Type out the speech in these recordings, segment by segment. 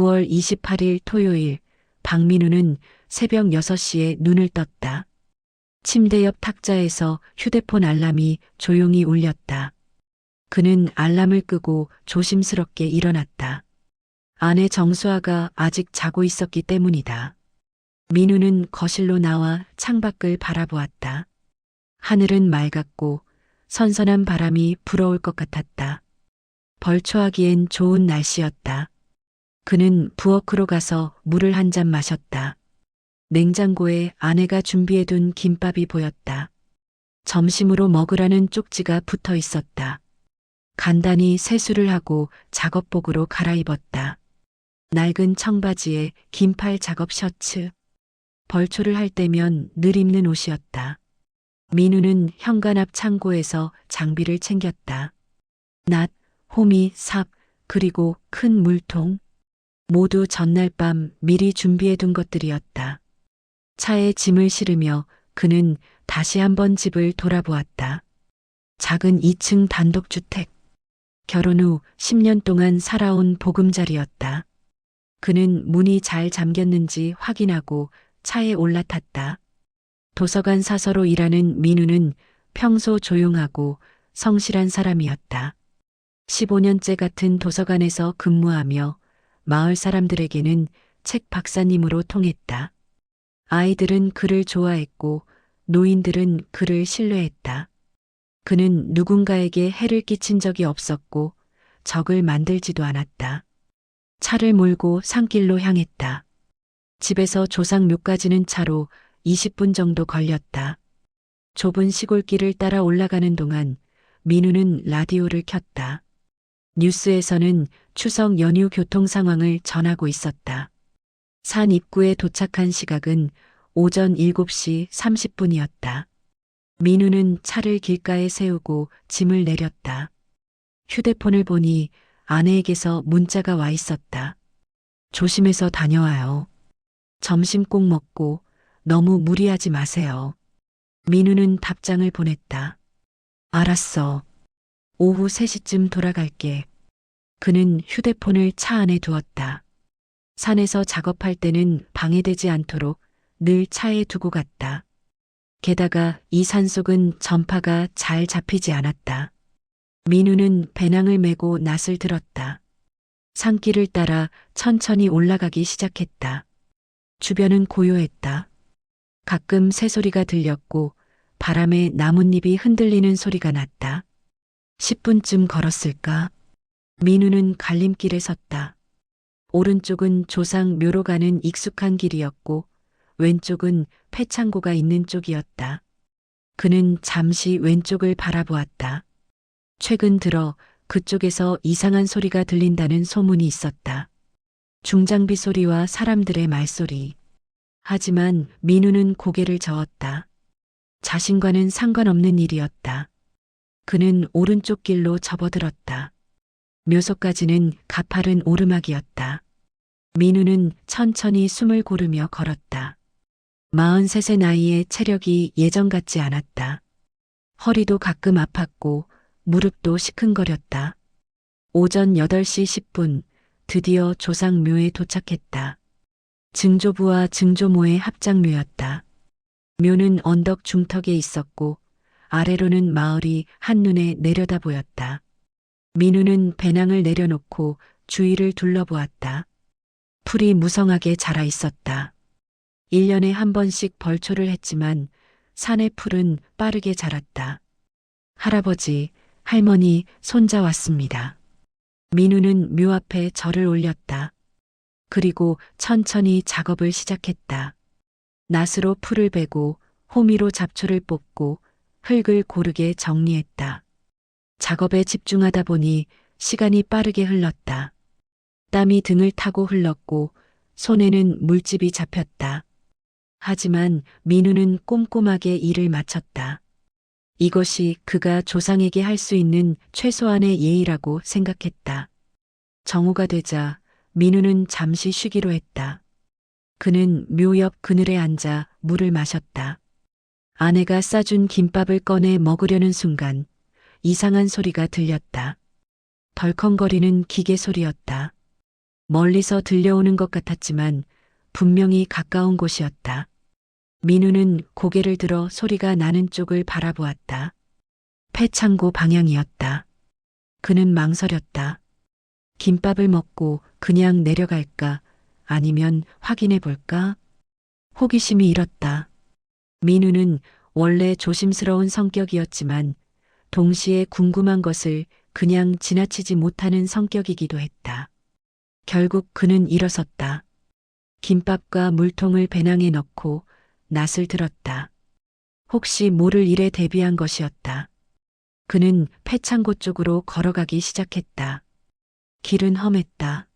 9월 28일 토요일, 박민우는 새벽 6시에 눈을 떴다. 침대 옆 탁자에서 휴대폰 알람이 조용히 울렸다. 그는 알람을 끄고 조심스럽게 일어났다. 아내 정수아가 아직 자고 있었기 때문이다. 민우는 거실로 나와 창밖을 바라보았다. 하늘은 맑았고 선선한 바람이 불어올 것 같았다. 벌초하기엔 좋은 날씨였다. 그는 부엌으로 가서 물을 한 잔 마셨다. 냉장고에 아내가 준비해둔 김밥이 보였다. 점심으로 먹으라는 쪽지가 붙어 있었다. 간단히 세수를 하고 작업복으로 갈아입었다. 낡은 청바지에 긴팔 작업 셔츠. 벌초를 할 때면 늘 입는 옷이었다. 민우는 현관 앞 창고에서 장비를 챙겼다. 낫, 호미, 삽, 그리고 큰 물통. 모두 전날 밤 미리 준비해둔 것들이었다. 차에 짐을 실으며 그는 다시 한번 집을 돌아보았다. 작은 2층 단독주택. 결혼 후 10년 동안 살아온 보금자리였다. 그는 문이 잘 잠겼는지 확인하고 차에 올라탔다. 도서관 사서로 일하는 민우는 평소 조용하고 성실한 사람이었다. 15년째 같은 도서관에서 근무하며 마을 사람들에게는 책 박사님으로 통했다. 아이들은 그를 좋아했고 노인들은 그를 신뢰했다. 그는 누군가에게 해를 끼친 적이 없었고 적을 만들지도 않았다. 차를 몰고 산길로 향했다. 집에서 조상묘까지는 차로 20분 정도 걸렸다. 좁은 시골길을 따라 올라가는 동안 민우는 라디오를 켰다. 뉴스에서는 추석 연휴 교통 상황을 전하고 있었다. 산 입구에 도착한 시각은 오전 7시 30분이었다. 민우는 차를 길가에 세우고 짐을 내렸다. 휴대폰을 보니 아내에게서 문자가 와 있었다. 조심해서 다녀와요. 점심 꼭 먹고 너무 무리하지 마세요. 민우는 답장을 보냈다. 알았어. 오후 3시쯤 돌아갈게. 그는 휴대폰을 차 안에 두었다. 산에서 작업할 때는 방해되지 않도록 늘 차에 두고 갔다. 게다가 이 산속은 전파가 잘 잡히지 않았다. 민우는 배낭을 메고 낫을 들었다. 산길을 따라 천천히 올라가기 시작했다. 주변은 고요했다. 가끔 새소리가 들렸고 바람에 나뭇잎이 흔들리는 소리가 났다. 10분쯤 걸었을까? 민우는 갈림길에 섰다. 오른쪽은 조상 묘로 가는 익숙한 길이었고 왼쪽은 폐창고가 있는 쪽이었다. 그는 잠시 왼쪽을 바라보았다. 최근 들어 그쪽에서 이상한 소리가 들린다는 소문이 있었다. 중장비 소리와 사람들의 말소리. 하지만 민우는 고개를 저었다. 자신과는 상관없는 일이었다. 그는 오른쪽 길로 접어들었다. 묘소까지는 가파른 오르막이었다. 민우는 천천히 숨을 고르며 걸었다. 43세 나이에 체력이 예전 같지 않았다. 허리도 가끔 아팠고 무릎도 시큰거렸다. 오전 8시 10분 드디어 조상묘에 도착했다. 증조부와 증조모의 합장묘였다. 묘는 언덕 중턱에 있었고 아래로는 마을이 한눈에 내려다 보였다. 민우는 배낭을 내려놓고 주위를 둘러보았다. 풀이 무성하게 자라 있었다. 1년에 한 번씩 벌초를 했지만 산의 풀은 빠르게 자랐다. 할아버지, 할머니, 손자 왔습니다. 민우는 묘 앞에 절을 올렸다. 그리고 천천히 작업을 시작했다. 낫으로 풀을 베고 호미로 잡초를 뽑고 흙을 고르게 정리했다. 작업에 집중하다 보니 시간이 빠르게 흘렀다. 땀이 등을 타고 흘렀고 손에는 물집이 잡혔다. 하지만 민우는 꼼꼼하게 일을 마쳤다. 이것이 그가 조상에게 할 수 있는 최소한의 예의라고 생각했다. 정오가 되자 민우는 잠시 쉬기로 했다. 그는 묘 옆 그늘에 앉아 물을 마셨다. 아내가 싸준 김밥을 꺼내 먹으려는 순간 이상한 소리가 들렸다. 덜컹거리는 기계 소리였다. 멀리서 들려오는 것 같았지만 분명히 가까운 곳이었다. 민우는 고개를 들어 소리가 나는 쪽을 바라보았다. 폐창고 방향이었다. 그는 망설였다. 김밥을 먹고 그냥 내려갈까? 아니면 확인해 볼까? 호기심이 일었다. 민우는 원래 조심스러운 성격이었지만 동시에 궁금한 것을 그냥 지나치지 못하는 성격이기도 했다. 결국 그는 일어섰다. 김밥과 물통을 배낭에 넣고 낫을 들었다. 혹시 모를 일에 대비한 것이었다. 그는 폐창고 쪽으로 걸어가기 시작했다. 길은 험했다.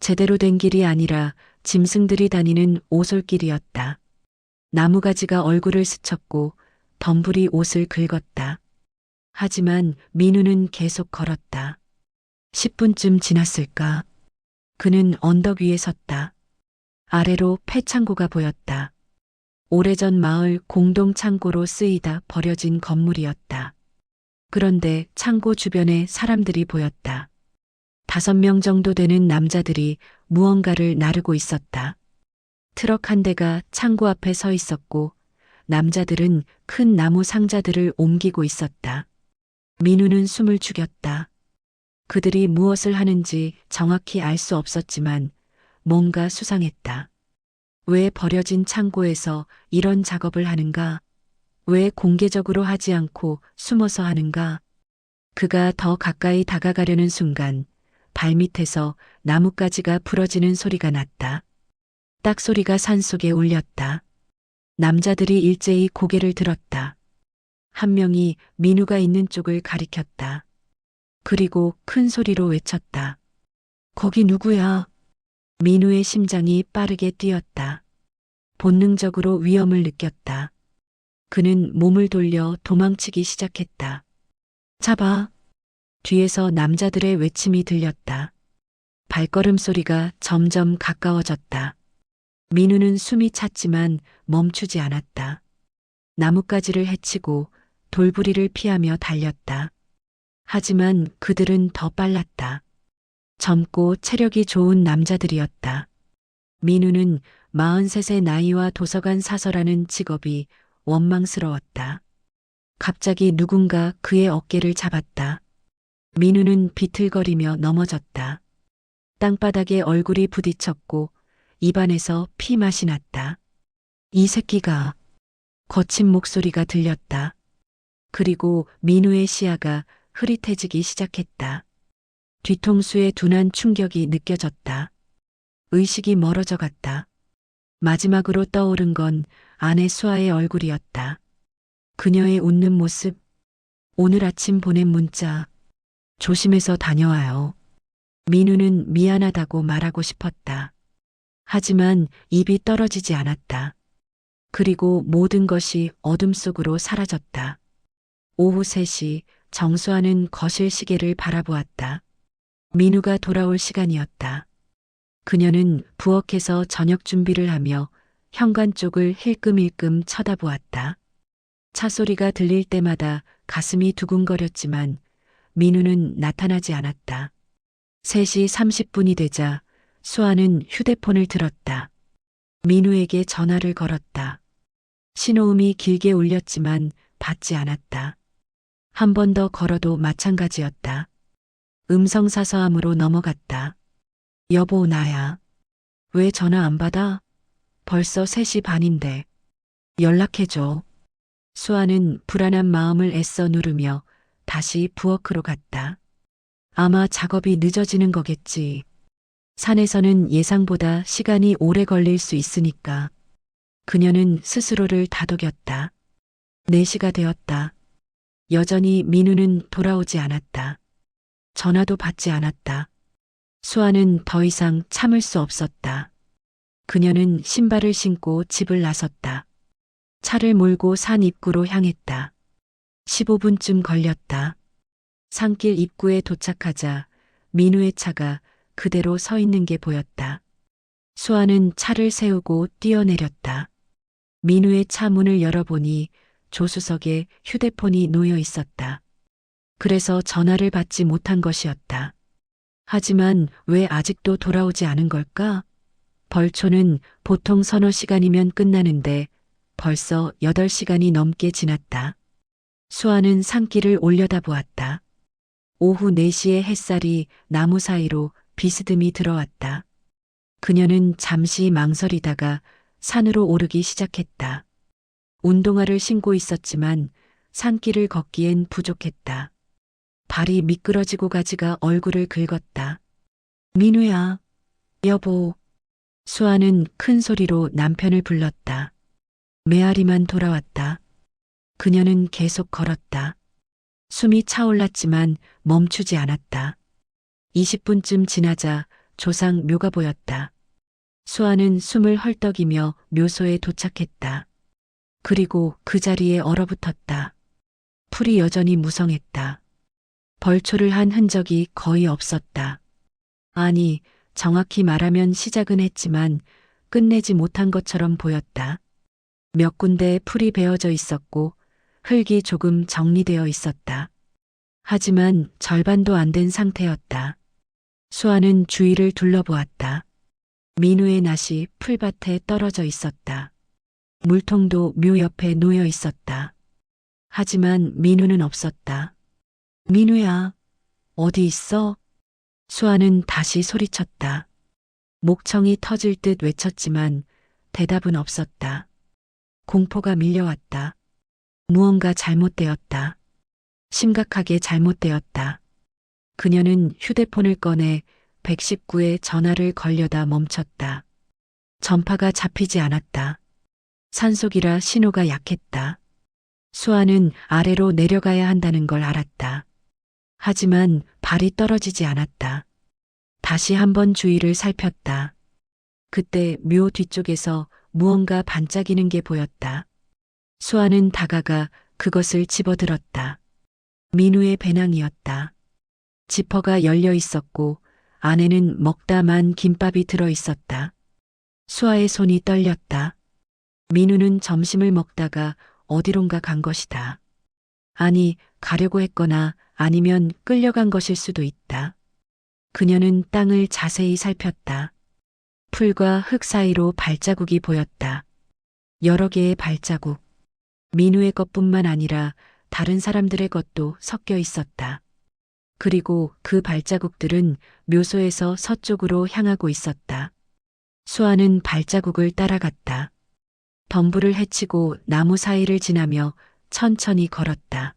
제대로 된 길이 아니라 짐승들이 다니는 오솔길이었다. 나무가지가 얼굴을 스쳤고 덤불이 옷을 긁었다. 하지만 민우는 계속 걸었다. 10분쯤 지났을까? 그는 언덕 위에 섰다. 아래로 폐창고가 보였다. 오래전 마을 공동 창고로 쓰이다 버려진 건물이었다. 그런데 창고 주변에 사람들이 보였다. 5명 정도 되는 남자들이 무언가를 나르고 있었다. 트럭 한 대가 창고 앞에 서 있었고 남자들은 큰 나무 상자들을 옮기고 있었다. 민우는 숨을 죽였다. 그들이 무엇을 하는지 정확히 알 수 없었지만 뭔가 수상했다. 왜 버려진 창고에서 이런 작업을 하는가? 왜 공개적으로 하지 않고 숨어서 하는가? 그가 더 가까이 다가가려는 순간 발밑에서 나뭇가지가 부러지는 소리가 났다. 딱 소리가 산속에 울렸다. 남자들이 일제히 고개를 들었다. 한 명이 민우가 있는 쪽을 가리켰다. 그리고 큰 소리로 외쳤다. 거기 누구야? 민우의 심장이 빠르게 뛰었다. 본능적으로 위험을 느꼈다. 그는 몸을 돌려 도망치기 시작했다. 잡아! 뒤에서 남자들의 외침이 들렸다. 발걸음 소리가 점점 가까워졌다. 민우는 숨이 찼지만 멈추지 않았다. 나뭇가지를 헤치고 돌부리를 피하며 달렸다. 하지만 그들은 더 빨랐다. 젊고 체력이 좋은 남자들이었다. 민우는 43의 나이와 도서관 사서라는 직업이 원망스러웠다. 갑자기 누군가 그의 어깨를 잡았다. 민우는 비틀거리며 넘어졌다. 땅바닥에 얼굴이 부딪혔고 입안에서 피맛이 났다. 이 새끼가. 거친 목소리가 들렸다. 그리고 민우의 시야가 흐릿해지기 시작했다. 뒤통수에 둔한 충격이 느껴졌다. 의식이 멀어져 갔다. 마지막으로 떠오른 건 아내 수아의 얼굴이었다. 그녀의 웃는 모습. 오늘 아침 보낸 문자. 조심해서 다녀와요. 민우는 미안하다고 말하고 싶었다. 하지만 입이 떨어지지 않았다. 그리고 모든 것이 어둠 속으로 사라졌다. 오후 3시 정수아는 거실 시계를 바라보았다. 민우가 돌아올 시간이었다. 그녀는 부엌에서 저녁 준비를 하며 현관 쪽을 힐끔힐끔 쳐다보았다. 차 소리가 들릴 때마다 가슴이 두근거렸지만 민우는 나타나지 않았다. 3시 30분이 되자 수아는 휴대폰을 들었다. 민우에게 전화를 걸었다. 신호음이 길게 울렸지만 받지 않았다. 한 번 더 걸어도 마찬가지였다. 음성사서함으로 넘어갔다. 여보, 나야. 왜 전화 안 받아? 벌써 3시 반인데. 연락해줘. 수아는 불안한 마음을 애써 누르며 다시 부엌으로 갔다. 아마 작업이 늦어지는 거겠지. 산에서는 예상보다 시간이 오래 걸릴 수 있으니까. 그녀는 스스로를 다독였다. 4시가 되었다. 여전히 민우는 돌아오지 않았다. 전화도 받지 않았다. 수아는 더 이상 참을 수 없었다. 그녀는 신발을 신고 집을 나섰다. 차를 몰고 산 입구로 향했다. 15분쯤 걸렸다. 산길 입구에 도착하자 민우의 차가 그대로 서 있는 게 보였다. 수아는 차를 세우고 뛰어내렸다. 민우의 차 문을 열어보니 조수석에 휴대폰이 놓여 있었다. 그래서 전화를 받지 못한 것이었다. 하지만 왜 아직도 돌아오지 않은 걸까? 벌초는 보통 서너 시간이면 끝나는데 벌써 8시간이 넘게 지났다. 수아는 산길을 올려다보았다. 오후 4시에 햇살이 나무 사이로 비스듬히 들어왔다. 그녀는 잠시 망설이다가 산으로 오르기 시작했다. 운동화를 신고 있었지만 산길을 걷기엔 부족했다. 발이 미끄러지고 가지가 얼굴을 긁었다. 민우야, 여보. 수아는 큰 소리로 남편을 불렀다. 메아리만 돌아왔다. 그녀는 계속 걸었다. 숨이 차올랐지만 멈추지 않았다. 20분쯤 지나자 조상 묘가 보였다. 수아는 숨을 헐떡이며 묘소에 도착했다. 그리고 그 자리에 얼어붙었다. 풀이 여전히 무성했다. 벌초를 한 흔적이 거의 없었다. 아니, 정확히 말하면 시작은 했지만 끝내지 못한 것처럼 보였다. 몇 군데 풀이 베어져 있었고 흙이 조금 정리되어 있었다. 하지만 절반도 안 된 상태였다. 수아는 주위를 둘러보았다. 민우의 낫이 풀밭에 떨어져 있었다. 물통도 묘 옆에 놓여 있었다. 하지만 민우는 없었다. 민우야, 어디 있어? 수아는 다시 소리쳤다. 목청이 터질 듯 외쳤지만 대답은 없었다. 공포가 밀려왔다. 무언가 잘못되었다. 심각하게 잘못되었다. 그녀는 휴대폰을 꺼내 119에 전화를 걸려다 멈췄다. 전파가 잡히지 않았다. 산속이라 신호가 약했다. 수아는 아래로 내려가야 한다는 걸 알았다. 하지만 발이 떨어지지 않았다. 다시 한번 주위를 살폈다. 그때 묘 뒤쪽에서 무언가 반짝이는 게 보였다. 수아는 다가가 그것을 집어들었다. 민우의 배낭이었다. 지퍼가 열려 있었고 안에는 먹다 만 김밥이 들어 있었다. 수아의 손이 떨렸다. 민우는 점심을 먹다가 어디론가 간 것이다. 아니, 가려고 했거나 아니면 끌려간 것일 수도 있다. 그녀는 땅을 자세히 살폈다. 풀과 흙 사이로 발자국이 보였다. 여러 개의 발자국. 민우의 것뿐만 아니라 다른 사람들의 것도 섞여 있었다. 그리고 그 발자국들은 묘소에서 서쪽으로 향하고 있었다. 수아는 발자국을 따라갔다. 덤불을 헤치고 나무 사이를 지나며 천천히 걸었다.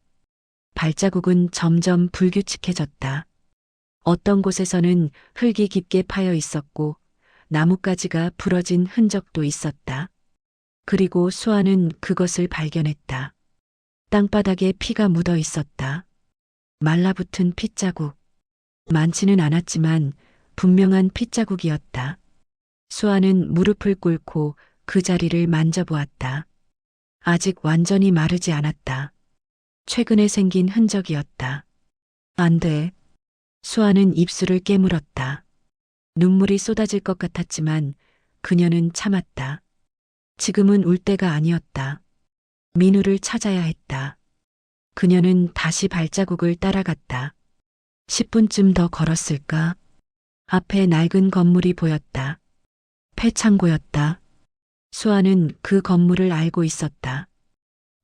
발자국은 점점 불규칙해졌다. 어떤 곳에서는 흙이 깊게 파여 있었고 나뭇가지가 부러진 흔적도 있었다. 그리고 수아는 그것을 발견했다. 땅바닥에 피가 묻어 있었다. 말라붙은 핏자국. 많지는 않았지만 분명한 핏자국이었다. 수아는 무릎을 꿇고 그 자리를 만져보았다. 아직 완전히 마르지 않았다. 최근에 생긴 흔적이었다. 안 돼. 수아는 입술을 깨물었다. 눈물이 쏟아질 것 같았지만 그녀는 참았다. 지금은 울 때가 아니었다. 민우를 찾아야 했다. 그녀는 다시 발자국을 따라갔다. 10분쯤 더 걸었을까? 앞에 낡은 건물이 보였다. 폐창고였다. 수아는 그 건물을 알고 있었다.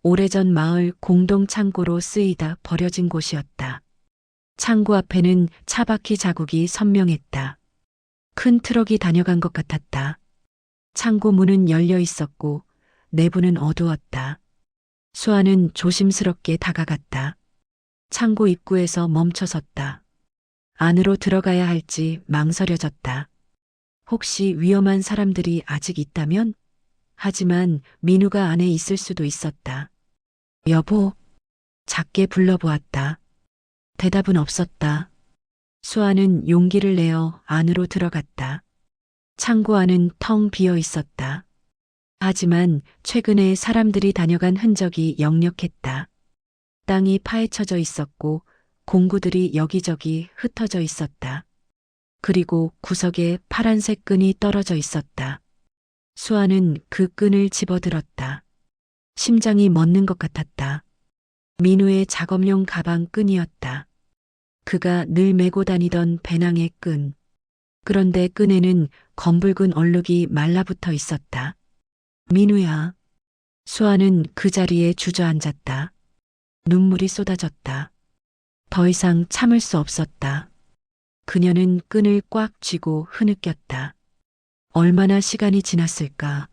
오래전 마을 공동 창고로 쓰이다 버려진 곳이었다. 창고 앞에는 차바퀴 자국이 선명했다. 큰 트럭이 다녀간 것 같았다. 창고 문은 열려 있었고 내부는 어두웠다. 수아는 조심스럽게 다가갔다. 창고 입구에서 멈춰섰다. 안으로 들어가야 할지 망설여졌다. 혹시 위험한 사람들이 아직 있다면? 하지만 민우가 안에 있을 수도 있었다. 여보, 작게 불러보았다. 대답은 없었다. 수아는 용기를 내어 안으로 들어갔다. 창고 안은 텅 비어 있었다. 하지만 최근에 사람들이 다녀간 흔적이 역력했다. 땅이 파헤쳐져 있었고 공구들이 여기저기 흩어져 있었다. 그리고 구석에 파란색 끈이 떨어져 있었다. 수아는 그 끈을 집어들었다. 심장이 멎는 것 같았다. 민우의 작업용 가방 끈이었다. 그가 늘 메고 다니던 배낭의 끈. 그런데 끈에는 검붉은 얼룩이 말라붙어 있었다. 민우야. 수아는 그 자리에 주저앉았다. 눈물이 쏟아졌다. 더 이상 참을 수 없었다. 그녀는 끈을 꽉 쥐고 흐느꼈다. 얼마나 시간이 지났을까?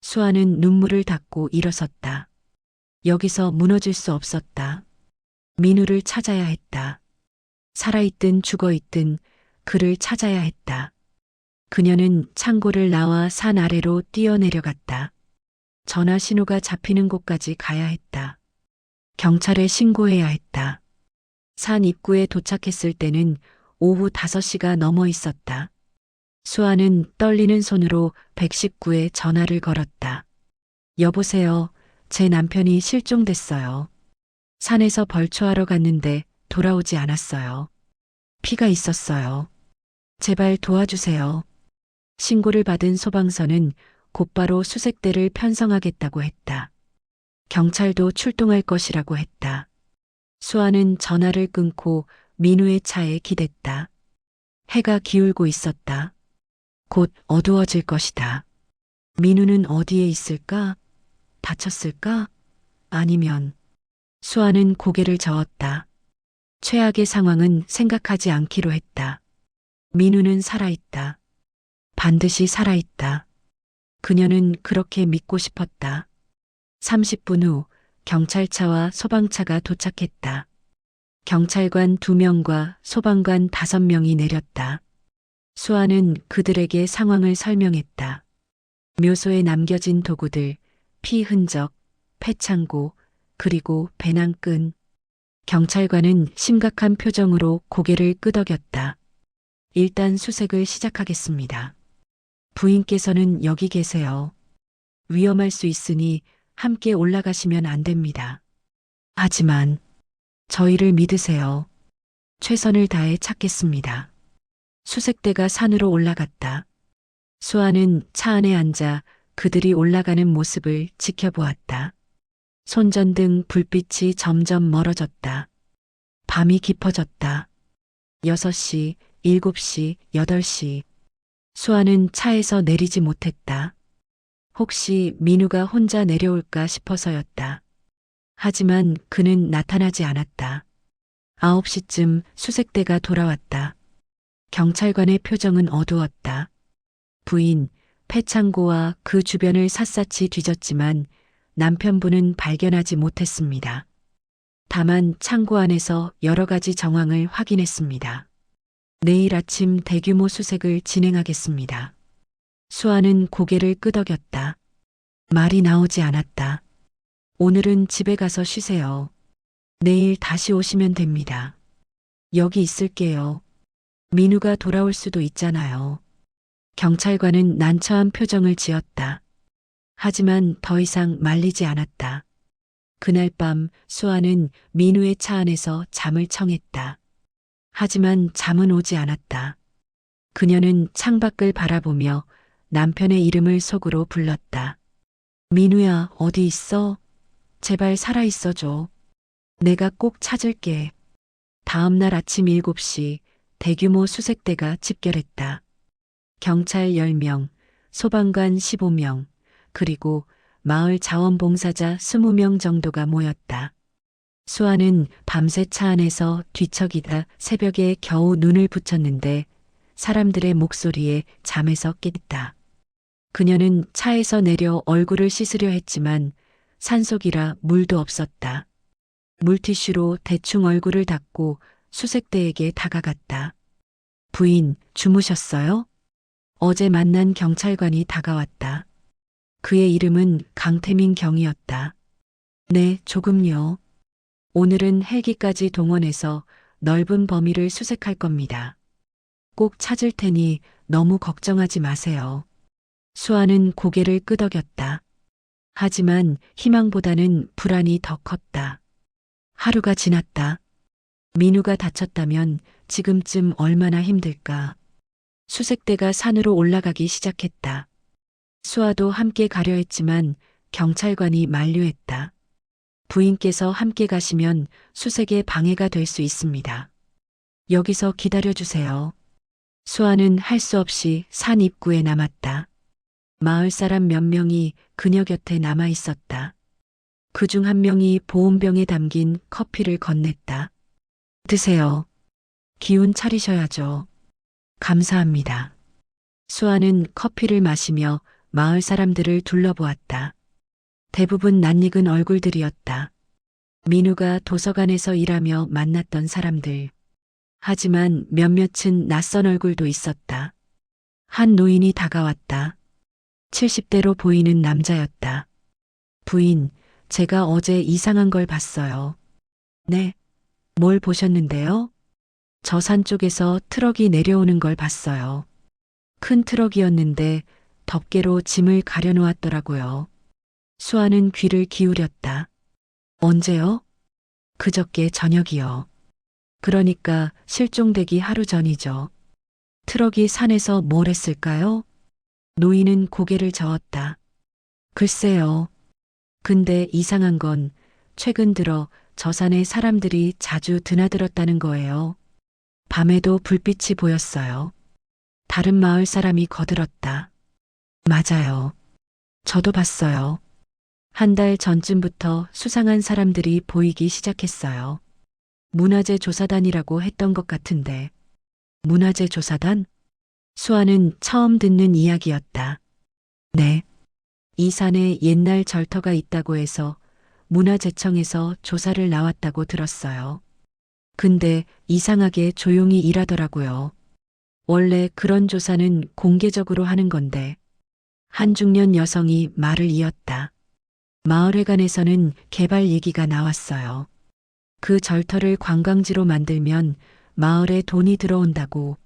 수아는 눈물을 닦고 일어섰다. 여기서 무너질 수 없었다. 민우를 찾아야 했다. 살아있든 죽어있든 그를 찾아야 했다. 그녀는 창고를 나와 산 아래로 뛰어내려갔다. 전화 신호가 잡히는 곳까지 가야 했다. 경찰에 신고해야 했다. 산 입구에 도착했을 때는 오후 5시가 넘어 있었다. 수아는 떨리는 손으로 119에 전화를 걸었다. 여보세요. 제 남편이 실종됐어요. 산에서 벌초하러 갔는데 돌아오지 않았어요. 피가 있었어요. 제발 도와주세요. 신고를 받은 소방서는 곧바로 수색대를 편성하겠다고 했다. 경찰도 출동할 것이라고 했다. 수아는 전화를 끊고 민우의 차에 기댔다. 해가 기울고 있었다. 곧 어두워질 것이다. 민우는 어디에 있을까? 다쳤을까? 아니면 수아는 고개를 저었다. 최악의 상황은 생각하지 않기로 했다. 민우는 살아있다. 반드시 살아있다. 그녀는 그렇게 믿고 싶었다. 30분 후 경찰차와 소방차가 도착했다. 경찰관 2명과 소방관 5명이 내렸다. 수아는 그들에게 상황을 설명했다. 묘소에 남겨진 도구들, 피 흔적, 폐창고, 그리고 배낭끈. 경찰관은 심각한 표정으로 고개를 끄덕였다. 일단 수색을 시작하겠습니다. 부인께서는 여기 계세요. 위험할 수 있으니 함께 올라가시면 안 됩니다. 하지만 저희를 믿으세요. 최선을 다해 찾겠습니다. 수색대가 산으로 올라갔다. 수아는 차 안에 앉아 그들이 올라가는 모습을 지켜보았다. 손전등 불빛이 점점 멀어졌다. 밤이 깊어졌다. 6시, 7시, 8시. 수아는 차에서 내리지 못했다. 혹시 민우가 혼자 내려올까 싶어서였다. 하지만 그는 나타나지 않았다. 9시쯤 수색대가 돌아왔다. 경찰관의 표정은 어두웠다. 부인, 폐창고와 그 주변을 샅샅이 뒤졌지만 남편분은 발견하지 못했습니다. 다만 창고 안에서 여러 가지 정황을 확인했습니다. 내일 아침 대규모 수색을 진행하겠습니다. 수아는 고개를 끄덕였다. 말이 나오지 않았다. 오늘은 집에 가서 쉬세요. 내일 다시 오시면 됩니다. 여기 있을게요. 민우가 돌아올 수도 있잖아요. 경찰관은 난처한 표정을 지었다. 하지만 더 이상 말리지 않았다. 그날 밤 수아는 민우의 차 안에서 잠을 청했다. 하지만 잠은 오지 않았다. 그녀는 창밖을 바라보며 남편의 이름을 속으로 불렀다. 민우야, 어디 있어? 제발 살아있어줘. 내가 꼭 찾을게. 다음 날 아침 7시 대규모 수색대가 집결했다. 경찰 10명, 소방관 15명, 그리고 마을 자원봉사자 20명 정도가 모였다. 수아는 밤새 차 안에서 뒤척이다 새벽에 겨우 눈을 붙였는데 사람들의 목소리에 잠에서 깼다. 그녀는 차에서 내려 얼굴을 씻으려 했지만 산속이라 물도 없었다. 물티슈로 대충 얼굴을 닦고 수색대에게 다가갔다. 부인, 주무셨어요? 어제 만난 경찰관이 다가왔다. 그의 이름은 강태민 경이었다. 네, 조금요. 오늘은 헬기까지 동원해서 넓은 범위를 수색할 겁니다. 꼭 찾을 테니 너무 걱정하지 마세요. 수아는 고개를 끄덕였다. 하지만 희망보다는 불안이 더 컸다. 하루가 지났다. 민우가 다쳤다면 지금쯤 얼마나 힘들까. 수색대가 산으로 올라가기 시작했다. 수아도 함께 가려 했지만 경찰관이 만류했다. 부인께서 함께 가시면 수색에 방해가 될 수 있습니다. 여기서 기다려주세요. 수아는 할 수 없이 산 입구에 남았다. 마을 사람 몇 명이 그녀 곁에 남아 있었다. 그중 한 명이 보온병에 담긴 커피를 건넸다. 드세요. 기운 차리셔야죠. 감사합니다. 수아는 커피를 마시며 마을 사람들을 둘러보았다. 대부분 낯익은 얼굴들이었다. 민우가 도서관에서 일하며 만났던 사람들. 하지만 몇몇은 낯선 얼굴도 있었다. 한 노인이 다가왔다. 70대로 보이는 남자였다. 부인, 제가 어제 이상한 걸 봤어요. 네. 뭘 보셨는데요? 저 산 쪽에서 트럭이 내려오는 걸 봤어요. 큰 트럭이었는데 덮개로 짐을 가려놓았더라고요. 수아는 귀를 기울였다. 언제요? 그저께 저녁이요. 그러니까 실종되기 하루 전이죠. 트럭이 산에서 뭘 했을까요? 노인은 고개를 저었다. 글쎄요. 근데 이상한 건 최근 들어 저 산에 사람들이 자주 드나들었다는 거예요. 밤에도 불빛이 보였어요. 다른 마을 사람이 거들었다. 맞아요. 저도 봤어요. 한 달 전쯤부터 수상한 사람들이 보이기 시작했어요. 문화재 조사단이라고 했던 것 같은데. 문화재 조사단? 수아는 처음 듣는 이야기였다. 네. 이 산에 옛날 절터가 있다고 해서 문화재청에서 조사를 나왔다고 들었어요. 근데 이상하게 조용히 일하더라고요. 원래 그런 조사는 공개적으로 하는 건데. 한 중년 여성이 말을 이었다. 마을회관에서는 개발 얘기가 나왔어요. 그 절터를 관광지로 만들면 마을에 돈이 들어온다고.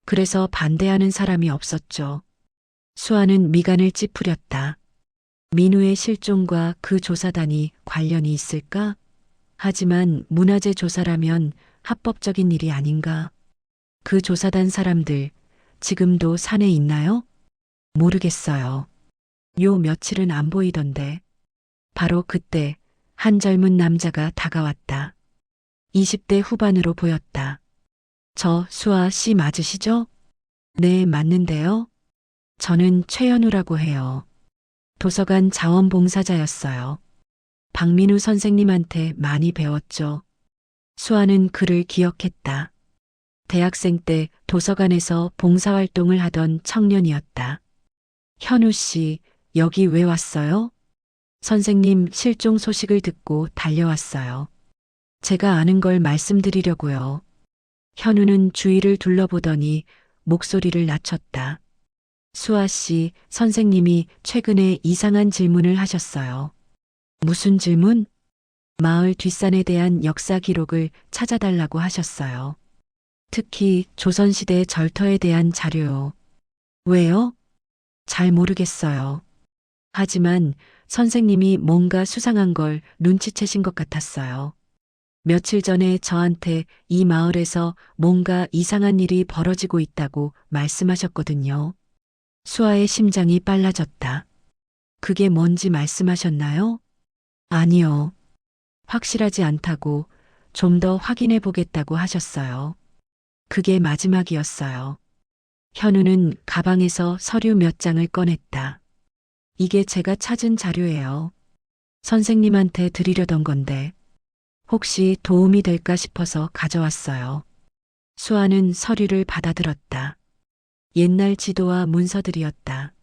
그래서 반대하는 사람이 없었죠. 수아는 미간을 찌푸렸다. 민우의 실종과 그 조사단이 관련이 있을까? 하지만 문화재 조사라면 합법적인 일이 아닌가? 그 조사단 사람들 지금도 산에 있나요? 모르겠어요. 요 며칠은 안 보이던데. 바로 그때 한 젊은 남자가 다가왔다. 20대 후반으로 보였다. 저 수아 씨 맞으시죠? 네, 맞는데요. 저는 최연우라고 해요. 도서관 자원봉사자였어요. 박민우 선생님한테 많이 배웠죠. 수아는 그를 기억했다. 대학생 때 도서관에서 봉사활동을 하던 청년이었다. 현우 씨, 여기 왜 왔어요? 선생님 실종 소식을 듣고 달려왔어요. 제가 아는 걸 말씀드리려고요. 현우는 주위를 둘러보더니 목소리를 낮췄다. 수아 씨, 선생님이 최근에 이상한 질문을 하셨어요. 무슨 질문? 마을 뒷산에 대한 역사 기록을 찾아달라고 하셨어요. 특히 조선시대 절터에 대한 자료요. 왜요? 잘 모르겠어요. 하지만 선생님이 뭔가 수상한 걸 눈치채신 것 같았어요. 며칠 전에 저한테 이 마을에서 뭔가 이상한 일이 벌어지고 있다고 말씀하셨거든요. 수아의 심장이 빨라졌다. 그게 뭔지 말씀하셨나요? 아니요. 확실하지 않다고 좀 더 확인해 보겠다고 하셨어요. 그게 마지막이었어요. 현우는 가방에서 서류 몇 장을 꺼냈다. 이게 제가 찾은 자료예요. 선생님한테 드리려던 건데 혹시 도움이 될까 싶어서 가져왔어요. 수아는 서류를 받아들었다. 옛날 지도와 문서들이었다.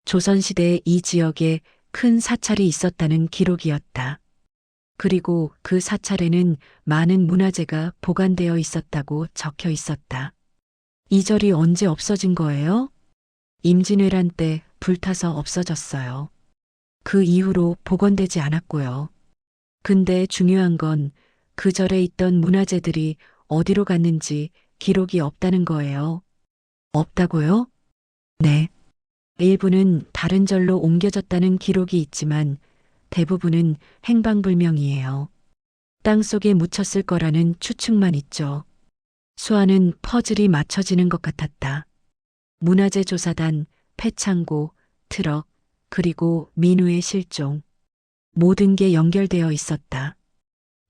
조선시대 이 지역에 큰 사찰이 있었다는 기록이었다. 그리고 그 사찰에는 많은 문화재가 보관되어 있었다고 적혀 있었다. 이 절이 언제 없어진 거예요? 임진왜란 때 불타서 없어졌어요. 그 이후로 복원되지 않았고요. 근데 중요한 건 그 절에 있던 문화재들이 어디로 갔는지 기록이 없다는 거예요. 없다고요? 네. 일부는 다른 절로 옮겨졌다는 기록이 있지만 대부분은 행방불명이에요. 땅속에 묻혔을 거라는 추측만 있죠. 수아는 퍼즐이 맞춰지는 것 같았다. 문화재 조사단, 폐창고, 트럭, 그리고 민우의 실종. 모든 게 연결되어 있었다.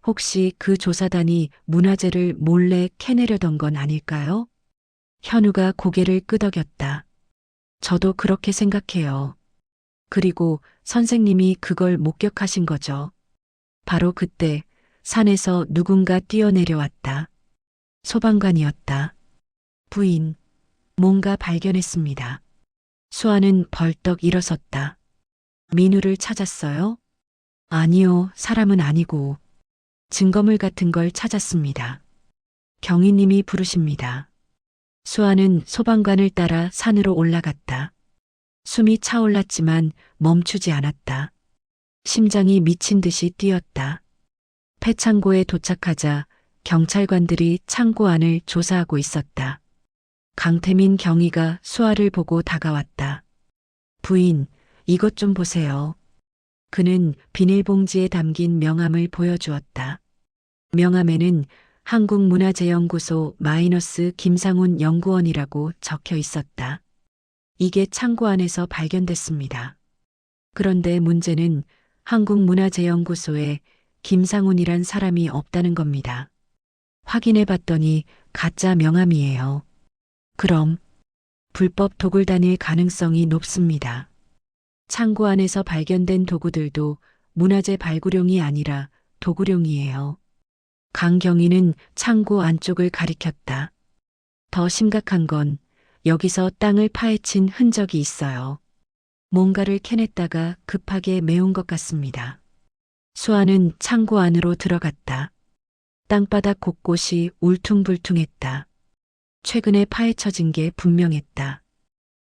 혹시 그 조사단이 문화재를 몰래 캐내려던 건 아닐까요? 현우가 고개를 끄덕였다. 저도 그렇게 생각해요. 그리고 선생님이 그걸 목격하신 거죠. 바로 그때 산에서 누군가 뛰어내려왔다. 소방관이었다. 부인, 뭔가 발견했습니다. 수아는 벌떡 일어섰다. 민우를 찾았어요? 아니요, 사람은 아니고 증거물 같은 걸 찾았습니다. 경위님이 부르십니다. 수아는 소방관을 따라 산으로 올라갔다. 숨이 차올랐지만 멈추지 않았다. 심장이 미친 듯이 뛰었다. 폐창고에 도착하자 경찰관들이 창고 안을 조사하고 있었다. 강태민 경위가 수아를 보고 다가왔다. 부인, 이것 좀 보세요. 그는 비닐봉지에 담긴 명함을 보여주었다. 명함에는 한국문화재연구소 마이너스 김상훈 연구원이라고 적혀 있었다. 이게 창고 안에서 발견됐습니다. 그런데 문제는 한국문화재연구소에 김상훈이란 사람이 없다는 겁니다. 확인해 봤더니 가짜 명함이에요. 그럼 불법 도굴단일 가능성이 높습니다. 창고 안에서 발견된 도구들도 문화재 발굴용이 아니라 도굴용이에요. 강경희는 창고 안쪽을 가리켰다. 더 심각한 건 여기서 땅을 파헤친 흔적이 있어요. 뭔가를 캐냈다가 급하게 메운 것 같습니다. 수아는 창고 안으로 들어갔다. 땅바닥 곳곳이 울퉁불퉁했다. 최근에 파헤쳐진 게 분명했다.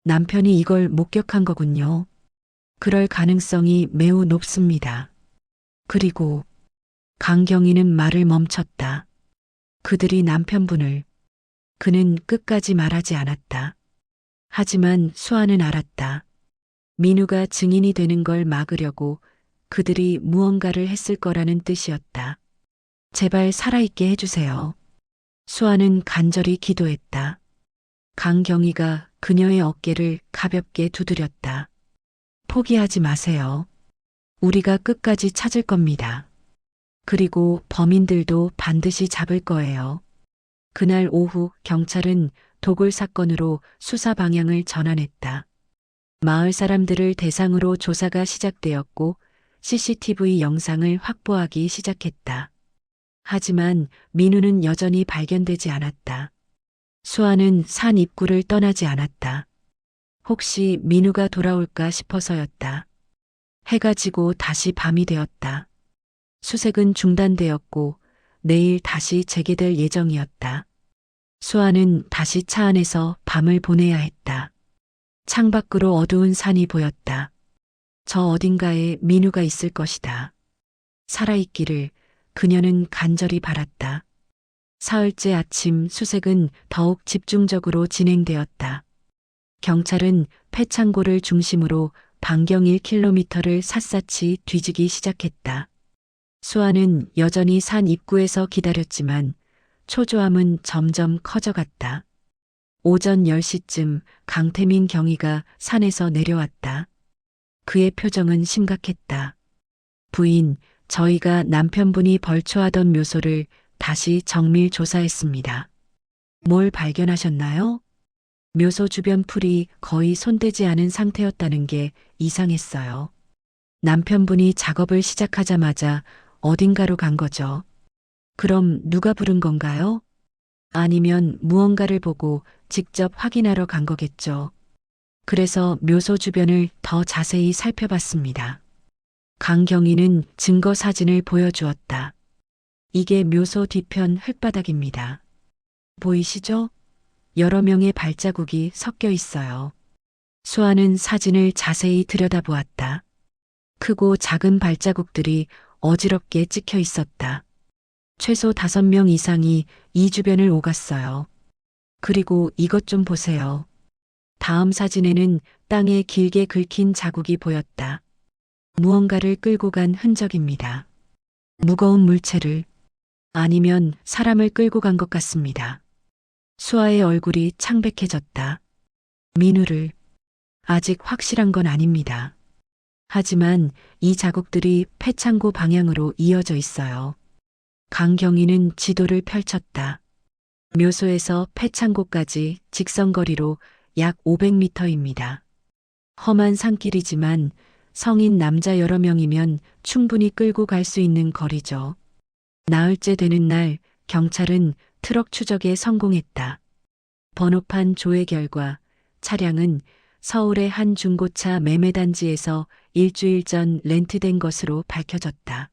남편이 이걸 목격한 거군요. 그럴 가능성이 매우 높습니다. 그리고 강경희는 말을 멈췄다. 그들이 남편분을. 그는 끝까지 말하지 않았다. 하지만 수아는 알았다. 민우가 증인이 되는 걸 막으려고 그들이 무언가를 했을 거라는 뜻이었다. 제발 살아있게 해주세요. 수아는 간절히 기도했다. 강경희가 그녀의 어깨를 가볍게 두드렸다. 포기하지 마세요. 우리가 끝까지 찾을 겁니다. 그리고 범인들도 반드시 잡을 거예요. 그날 오후 경찰은 도굴 사건으로 수사 방향을 전환했다. 마을 사람들을 대상으로 조사가 시작되었고 CCTV 영상을 확보하기 시작했다. 하지만 민우는 여전히 발견되지 않았다. 수아는 산 입구를 떠나지 않았다. 혹시 민우가 돌아올까 싶어서였다. 해가 지고 다시 밤이 되었다. 수색은 중단되었고 내일 다시 재개될 예정이었다. 수아는 다시 차 안에서 밤을 보내야 했다. 창밖으로 어두운 산이 보였다. 저 어딘가에 민우가 있을 것이다. 살아있기를 그녀는 간절히 바랐다. 사흘째 아침 수색은 더욱 집중적으로 진행되었다. 경찰은 폐창고를 중심으로 반경 1km를 샅샅이 뒤지기 시작했다. 수아는 여전히 산 입구에서 기다렸지만 초조함은 점점 커져갔다. 오전 10시쯤 강태민 경위가 산에서 내려왔다. 그의 표정은 심각했다. 부인, 저희가 남편분이 벌초하던 묘소를 다시 정밀 조사했습니다. 뭘 발견하셨나요? 묘소 주변 풀이 거의 손대지 않은 상태였다는 게 이상했어요. 남편분이 작업을 시작하자마자 어딘가로 간 거죠. 그럼 누가 부른 건가요? 아니면 무언가를 보고 직접 확인하러 간 거겠죠. 그래서 묘소 주변을 더 자세히 살펴봤습니다. 강경희는 증거 사진을 보여주었다. 이게 묘소 뒤편 흙바닥입니다. 보이시죠? 여러 명의 발자국이 섞여 있어요. 수아는 사진을 자세히 들여다보았다. 크고 작은 발자국들이 어지럽게 찍혀 있었다. 최소 5명 이상이 이 주변을 오갔어요. 그리고 이것 좀 보세요. 다음 사진에는 땅에 길게 긁힌 자국이 보였다. 무언가를 끌고 간 흔적입니다. 무거운 물체를 아니면 사람을 끌고 간 것 같습니다. 수아의 얼굴이 창백해졌다. 민우를 아직 확실한 건 아닙니다. 하지만 이 자국들이 폐창고 방향으로 이어져 있어요. 강경희는 지도를 펼쳤다. 묘소에서 패창고까지 직선거리로 약 500m입니다. 험한 산길이지만 성인 남자 여러 명이면 충분히 끌고 갈 수 있는 거리죠. 나흘째 되는 날 경찰은 트럭 추적에 성공했다. 번호판 조회 결과 차량은 서울의 한 중고차 매매단지에서 일주일 전 렌트된 것으로 밝혀졌다.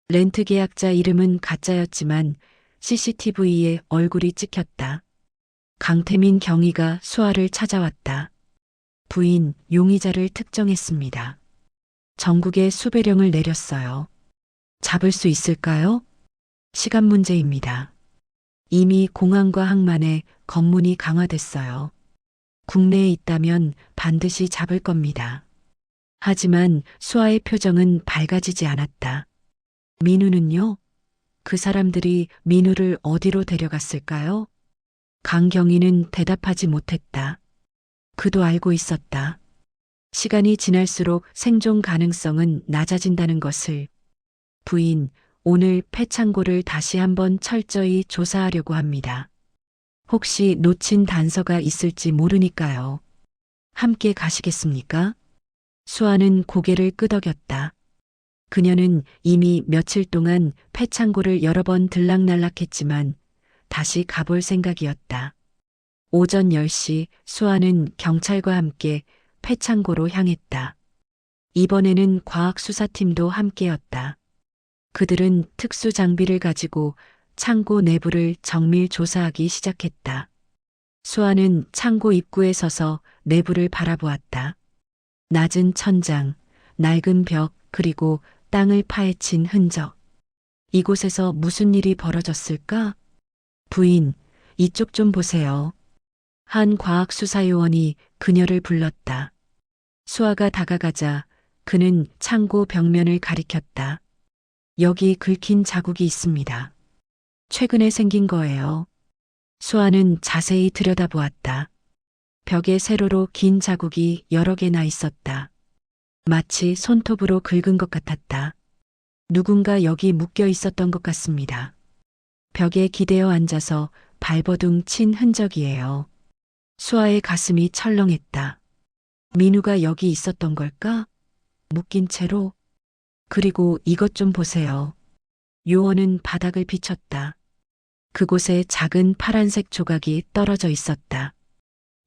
렌트 계약자 이름은 가짜였지만 CCTV에 얼굴이 찍혔다. 강태민 경위가 수아를 찾아왔다. 부인 용의자를 특정했습니다. 전국에 수배령을 내렸어요. 잡을 수 있을까요? 시간 문제입니다. 이미 공안과 항만에 검문이 강화됐어요. 국내에 있다면 반드시 잡을 겁니다. 하지만 수아의 표정은 밝아지지 않았다. 민우는요? 그 사람들이 민우를 어디로 데려갔을까요? 강경희는 대답하지 못했다. 그도 알고 있었다. 시간이 지날수록 생존 가능성은 낮아진다는 것을. 부인, 오늘 폐창고를 다시 한번 철저히 조사하려고 합니다. 혹시 놓친 단서가 있을지 모르니까요. 함께 가시겠습니까? 수아는 고개를 끄덕였다. 그녀는 이미 며칠 동안 폐창고를 여러 번 들락날락했지만 다시 가볼 생각이었다. 오전 10시 수아는 경찰과 함께 폐창고로 향했다. 이번에는 과학수사팀도 함께였다. 그들은 특수 장비를 가지고 창고 내부를 정밀 조사하기 시작했다. 수아는 창고 입구에 서서 내부를 바라보았다. 낮은 천장, 낡은 벽, 그리고 땅을 파헤친 흔적. 이곳에서 무슨 일이 벌어졌을까? 부인, 이쪽 좀 보세요. 한 과학수사요원이 그녀를 불렀다. 수아가 다가가자 그는 창고 벽면을 가리켰다. 여기 긁힌 자국이 있습니다. 최근에 생긴 거예요. 수아는 자세히 들여다보았다. 벽에 세로로 긴 자국이 여러 개나 있었다. 마치 손톱으로 긁은 것 같았다. 누군가 여기 묶여 있었던 것 같습니다. 벽에 기대어 앉아서 발버둥 친 흔적이에요. 수아의 가슴이 철렁했다. 민우가 여기 있었던 걸까? 묶인 채로? 그리고 이것 좀 보세요. 요원은 바닥을 비췄다. 그곳에 작은 파란색 조각이 떨어져 있었다.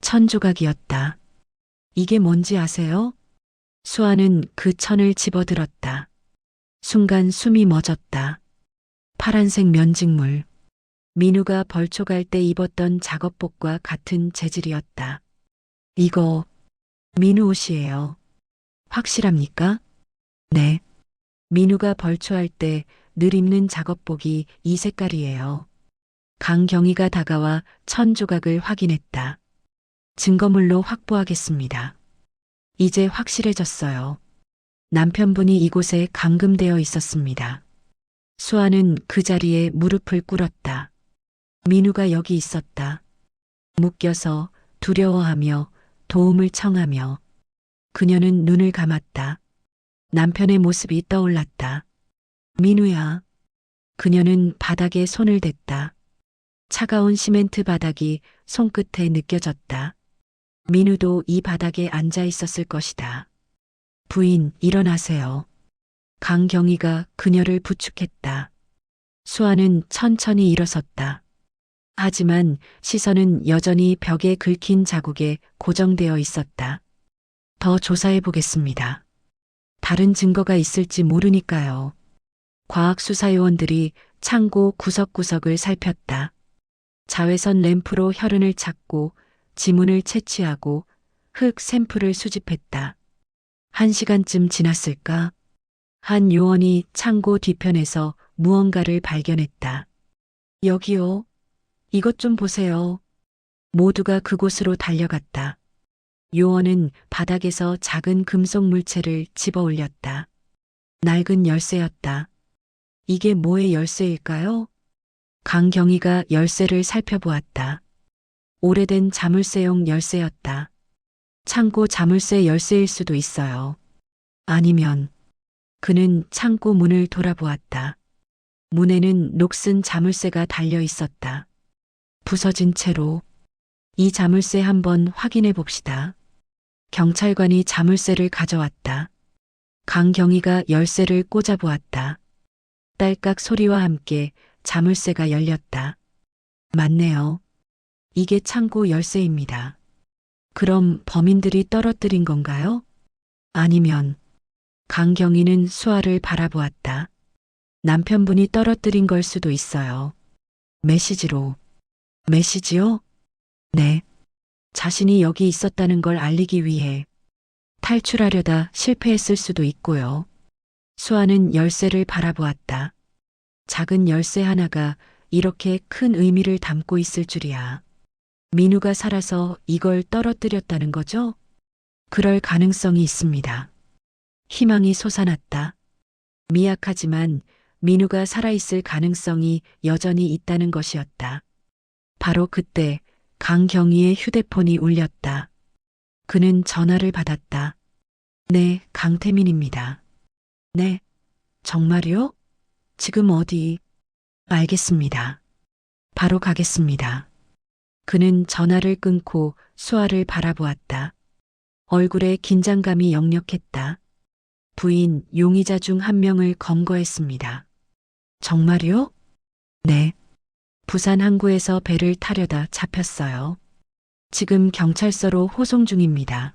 천 조각이었다. 이게 뭔지 아세요? 수아는 그 천을 집어들었다. 순간 숨이 멎었다. 파란색 면직물. 민우가 벌초 갈 때 입었던 작업복과 같은 재질이었다. 이거 민우 옷이에요. 확실합니까? 네. 민우가 벌초할 때 늘 입는 작업복이 이 색깔이에요. 강경희가 다가와 천 조각을 확인했다. 증거물로 확보하겠습니다. 이제 확실해졌어요. 남편분이 이곳에 감금되어 있었습니다. 수아는 그 자리에 무릎을 꿇었다. 민우가 여기 있었다. 묶여서 두려워하며 도움을 청하며. 그녀는 눈을 감았다. 남편의 모습이 떠올랐다. 민우야. 그녀는 바닥에 손을 댔다. 차가운 시멘트 바닥이 손끝에 느껴졌다. 민우도 이 바닥에 앉아 있었을 것이다. 부인, 일어나세요. 강경희가 그녀를 부축했다. 수아는 천천히 일어섰다. 하지만 시선은 여전히 벽에 긁힌 자국에 고정되어 있었다. 더 조사해 보겠습니다. 다른 증거가 있을지 모르니까요. 과학수사요원들이 창고 구석구석을 살폈다. 자외선 램프로 혈흔을 찾고 지문을 채취하고 흙 샘플을 수집했다. 1시간쯤 지났을까? 한 요원이 창고 뒤편에서 무언가를 발견했다. 여기요. 이것 좀 보세요. 모두가 그곳으로 달려갔다. 요원은 바닥에서 작은 금속 물체를 집어 올렸다. 낡은 열쇠였다. 이게 뭐의 열쇠일까요? 강경희가 열쇠를 살펴보았다. 오래된 자물쇠용 열쇠였다. 창고 자물쇠 열쇠일 수도 있어요. 아니면 그는 창고 문을 돌아보았다. 문에는 녹슨 자물쇠가 달려 있었다. 부서진 채로. 이 자물쇠 한번 확인해 봅시다. 경찰관이 자물쇠를 가져왔다. 강경희가 열쇠를 꽂아 보았다. 딸깍 소리와 함께 자물쇠가 열렸다. 맞네요. 이게 창고 열쇠입니다. 그럼 범인들이 떨어뜨린 건가요? 아니면 강경희는 수아를 바라보았다. 남편분이 떨어뜨린 걸 수도 있어요. 메시지로. 메시지요? 네. 자신이 여기 있었다는 걸 알리기 위해 탈출하려다 실패했을 수도 있고요. 수아는 열쇠를 바라보았다. 작은 열쇠 하나가 이렇게 큰 의미를 담고 있을 줄이야. 민우가 살아서 이걸 떨어뜨렸다는 거죠? 그럴 가능성이 있습니다. 희망이 솟아났다. 미약하지만 민우가 살아있을 가능성이 여전히 있다는 것이었다. 바로 그때 강경희의 휴대폰이 울렸다. 그는 전화를 받았다. 네, 강태민입니다. 네, 정말요? 지금 어디? 알겠습니다. 바로 가겠습니다. 그는 전화를 끊고 수아를 바라보았다. 얼굴에 긴장감이 역력했다. 부인 용의자 중 한 명을 검거했습니다. 정말요? 네. 부산 항구에서 배를 타려다 잡혔어요. 지금 경찰서로 호송 중입니다.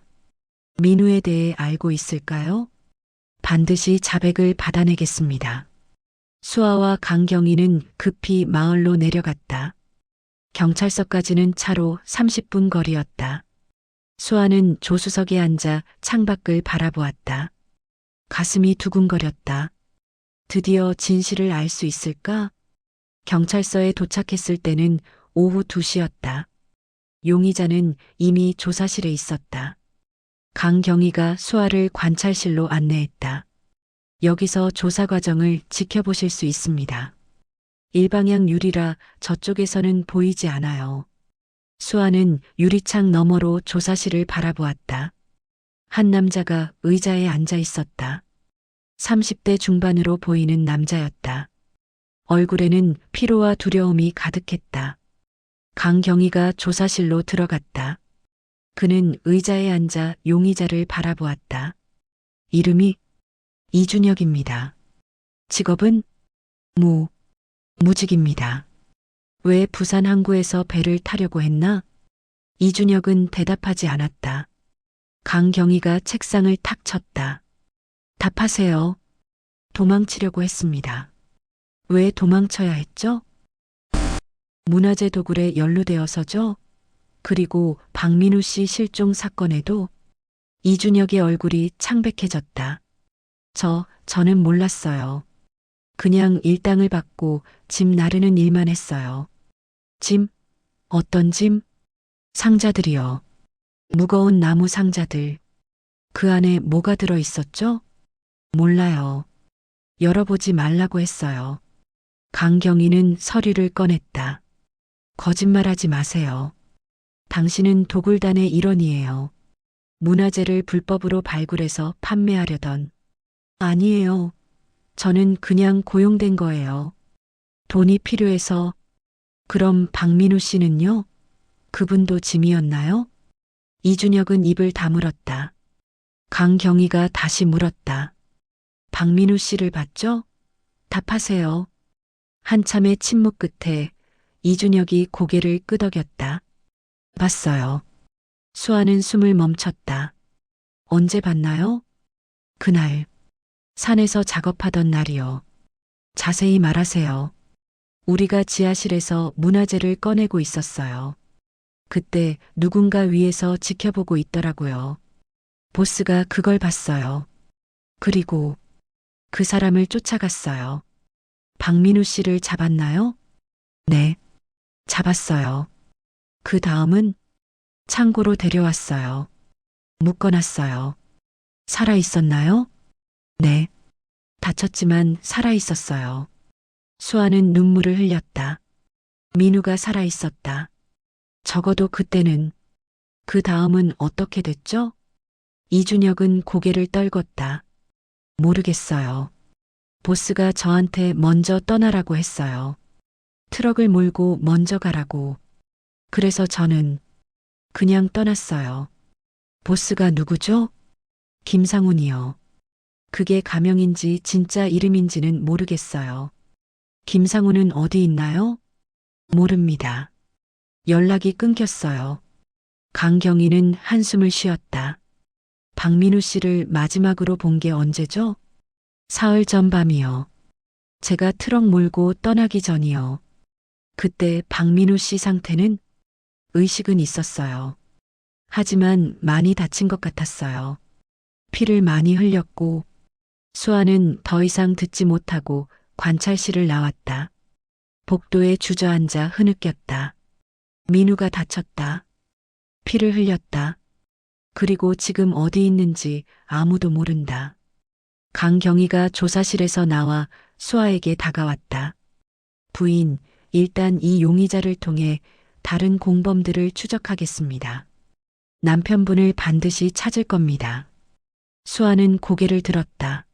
민우에 대해 알고 있을까요? 반드시 자백을 받아내겠습니다. 수아와 강경희는 급히 마을로 내려갔다. 경찰서까지는 차로 30분 거리였다. 수아는 조수석에 앉아 창밖을 바라보았다. 가슴이 두근거렸다. 드디어 진실을 알 수 있을까? 경찰서에 도착했을 때는 오후 2시였다. 용의자는 이미 조사실에 있었다. 강경희가 수아를 관찰실로 안내했다. 여기서 조사 과정을 지켜보실 수 있습니다. 일방향 유리라 저쪽에서는 보이지 않아요. 수아는 유리창 너머로 조사실을 바라보았다. 한 남자가 의자에 앉아 있었다. 30대 중반으로 보이는 남자였다. 얼굴에는 피로와 두려움이 가득했다. 강경희가 조사실로 들어갔다. 그는 의자에 앉아 용의자를 바라보았다. 이름이 이준혁입니다. 직업은 무직입니다. 왜 부산 항구에서 배를 타려고 했나? 이준혁은 대답하지 않았다. 강경희가 책상을 탁 쳤다. 답하세요. 도망치려고 했습니다. 왜 도망쳐야 했죠? 문화재 도굴에 연루되어서죠. 그리고 박민우 씨 실종 사건에도. 이준혁의 얼굴이 창백해졌다. 저는 몰랐어요. 그냥 일당을 받고 짐 나르는 일만 했어요. 짐? 어떤 짐? 상자들이요. 무거운 나무 상자들. 그 안에 뭐가 들어 있었죠? 몰라요. 열어보지 말라고 했어요. 강경희는 서류를 꺼냈다. 거짓말하지 마세요. 당신은 도굴단의 일원이에요. 문화재를 불법으로 발굴해서 판매하려던. 아니에요. 저는 그냥 고용된 거예요. 돈이 필요해서. 그럼 박민우 씨는요? 그분도 짐이었나요? 이준혁은 입을 다물었다. 강경희가 다시 물었다. 박민우 씨를 봤죠? 답하세요. 한참의 침묵 끝에 이준혁이 고개를 끄덕였다. 봤어요. 수아는 숨을 멈췄다. 언제 봤나요? 그날. 산에서 작업하던 날이요. 자세히 말하세요. 우리가 지하실에서 문화재를 꺼내고 있었어요. 그때 누군가 위에서 지켜보고 있더라고요. 보스가 그걸 봤어요. 그리고 그 사람을 쫓아갔어요. 박민우 씨를 잡았나요? 네, 잡았어요. 그 다음은 창고로 데려왔어요. 묶어놨어요. 살아 있었나요? 네, 다쳤지만 살아 있었어요. 수아는 눈물을 흘렸다. 민우가 살아 있었다. 적어도 그때는. 그 다음은 어떻게 됐죠? 이준혁은 고개를 떨궜다. 모르겠어요. 보스가 저한테 먼저 떠나라고 했어요. 트럭을 몰고 먼저 가라고. 그래서 저는 그냥 떠났어요. 보스가 누구죠? 김상훈이요. 그게 가명인지 진짜 이름인지는 모르겠어요. 김상훈은 어디 있나요? 모릅니다. 연락이 끊겼어요. 강경희는 한숨을 쉬었다. 박민우 씨를 마지막으로 본 게 언제죠? 사흘 전 밤이요. 제가 트럭 몰고 떠나기 전이요. 그때 박민우 씨 상태는 의식은 있었어요. 하지만 많이 다친 것 같았어요. 피를 많이 흘렸고 수아는 더 이상 듣지 못하고 관찰실을 나왔다. 복도에 주저앉아 흐느꼈다. 민우가 다쳤다. 피를 흘렸다. 그리고 지금 어디 있는지 아무도 모른다. 강경희가 조사실에서 나와 수아에게 다가왔다. 부인, 일단 이 용의자를 통해 다른 공범들을 추적하겠습니다. 남편분을 반드시 찾을 겁니다. 수아는 고개를 들었다.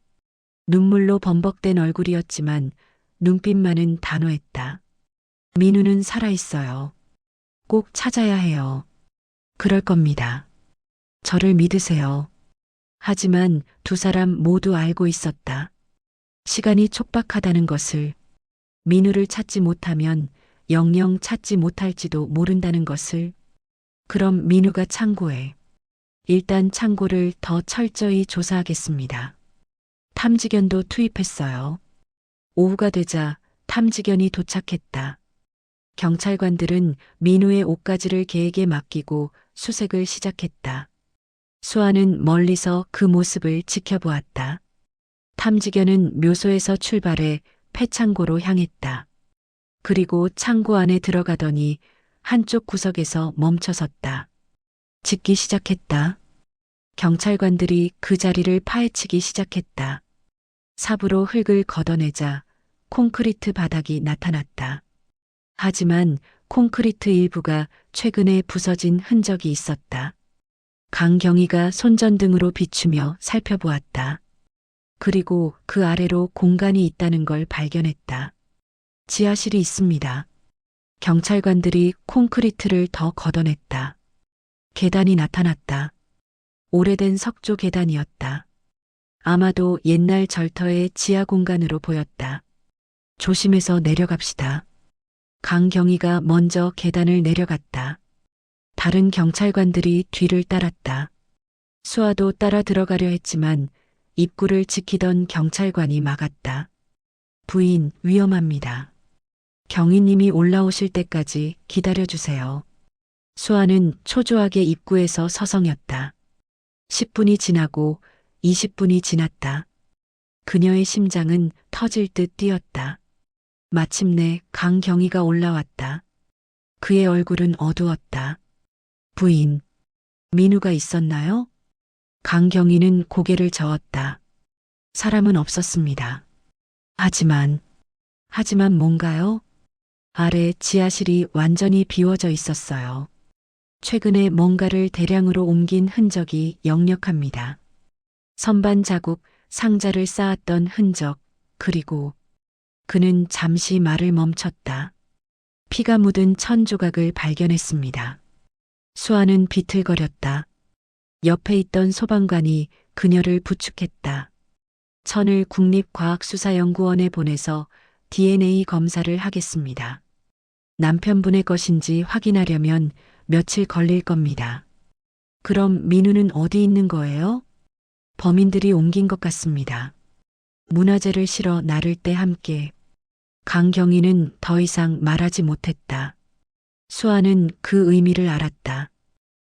눈물로 범벅된 얼굴이었지만 눈빛만은 단호했다. 민우는 살아있어요. 꼭 찾아야 해요. 그럴 겁니다. 저를 믿으세요. 하지만 두 사람 모두 알고 있었다. 시간이 촉박하다는 것을, 민우를 찾지 못하면 영영 찾지 못할지도 모른다는 것을. 그럼 민우가 창고에. 일단 창고를 더 철저히 조사하겠습니다. 탐지견도 투입했어요. 오후가 되자 탐지견이 도착했다. 경찰관들은 민우의 옷가지를 개에게 맡기고 수색을 시작했다. 수아는 멀리서 그 모습을 지켜보았다. 탐지견은 묘소에서 출발해 폐창고로 향했다. 그리고 창고 안에 들어가더니 한쪽 구석에서 멈춰섰다. 짚기 시작했다. 경찰관들이 그 자리를 파헤치기 시작했다. 삽으로 흙을 걷어내자 콘크리트 바닥이 나타났다. 하지만 콘크리트 일부가 최근에 부서진 흔적이 있었다. 강경희가 손전등으로 비추며 살펴보았다. 그리고 그 아래로 공간이 있다는 걸 발견했다. 지하실이 있습니다. 경찰관들이 콘크리트를 더 걷어냈다. 계단이 나타났다. 오래된 석조 계단이었다. 아마도 옛날 절터의 지하 공간으로 보였다. 조심해서 내려갑시다. 강경희가 먼저 계단을 내려갔다. 다른 경찰관들이 뒤를 따랐다. 수아도 따라 들어가려 했지만 입구를 지키던 경찰관이 막았다. 부인, 위험합니다. 경희님이 올라오실 때까지 기다려주세요. 수아는 초조하게 입구에서 서성였다. 10분이 지나고 20분이 지났다. 그녀의 심장은 터질 듯 뛰었다. 마침내 강경희가 올라왔다. 그의 얼굴은 어두웠다. 부인, 민우가 있었나요? 강경희는 고개를 저었다. 사람은 없었습니다. 하지만 뭔가요? 아래 지하실이 완전히 비워져 있었어요. 최근에 뭔가를 대량으로 옮긴 흔적이 역력합니다. 선반 자국, 상자를 쌓았던 흔적, 그리고 그는 잠시 말을 멈췄다. 피가 묻은 천 조각을 발견했습니다. 수아는 비틀거렸다. 옆에 있던 소방관이 그녀를 부축했다. 천을 국립과학수사연구원에 보내서 DNA 검사를 하겠습니다. 남편분의 것인지 확인하려면 며칠 걸릴 겁니다. 그럼 민우는 어디 있는 거예요? 범인들이 옮긴 것 같습니다. 문화재를 실어 나를 때 함께. 강경희는 더 이상 말하지 못했다. 수아는 그 의미를 알았다.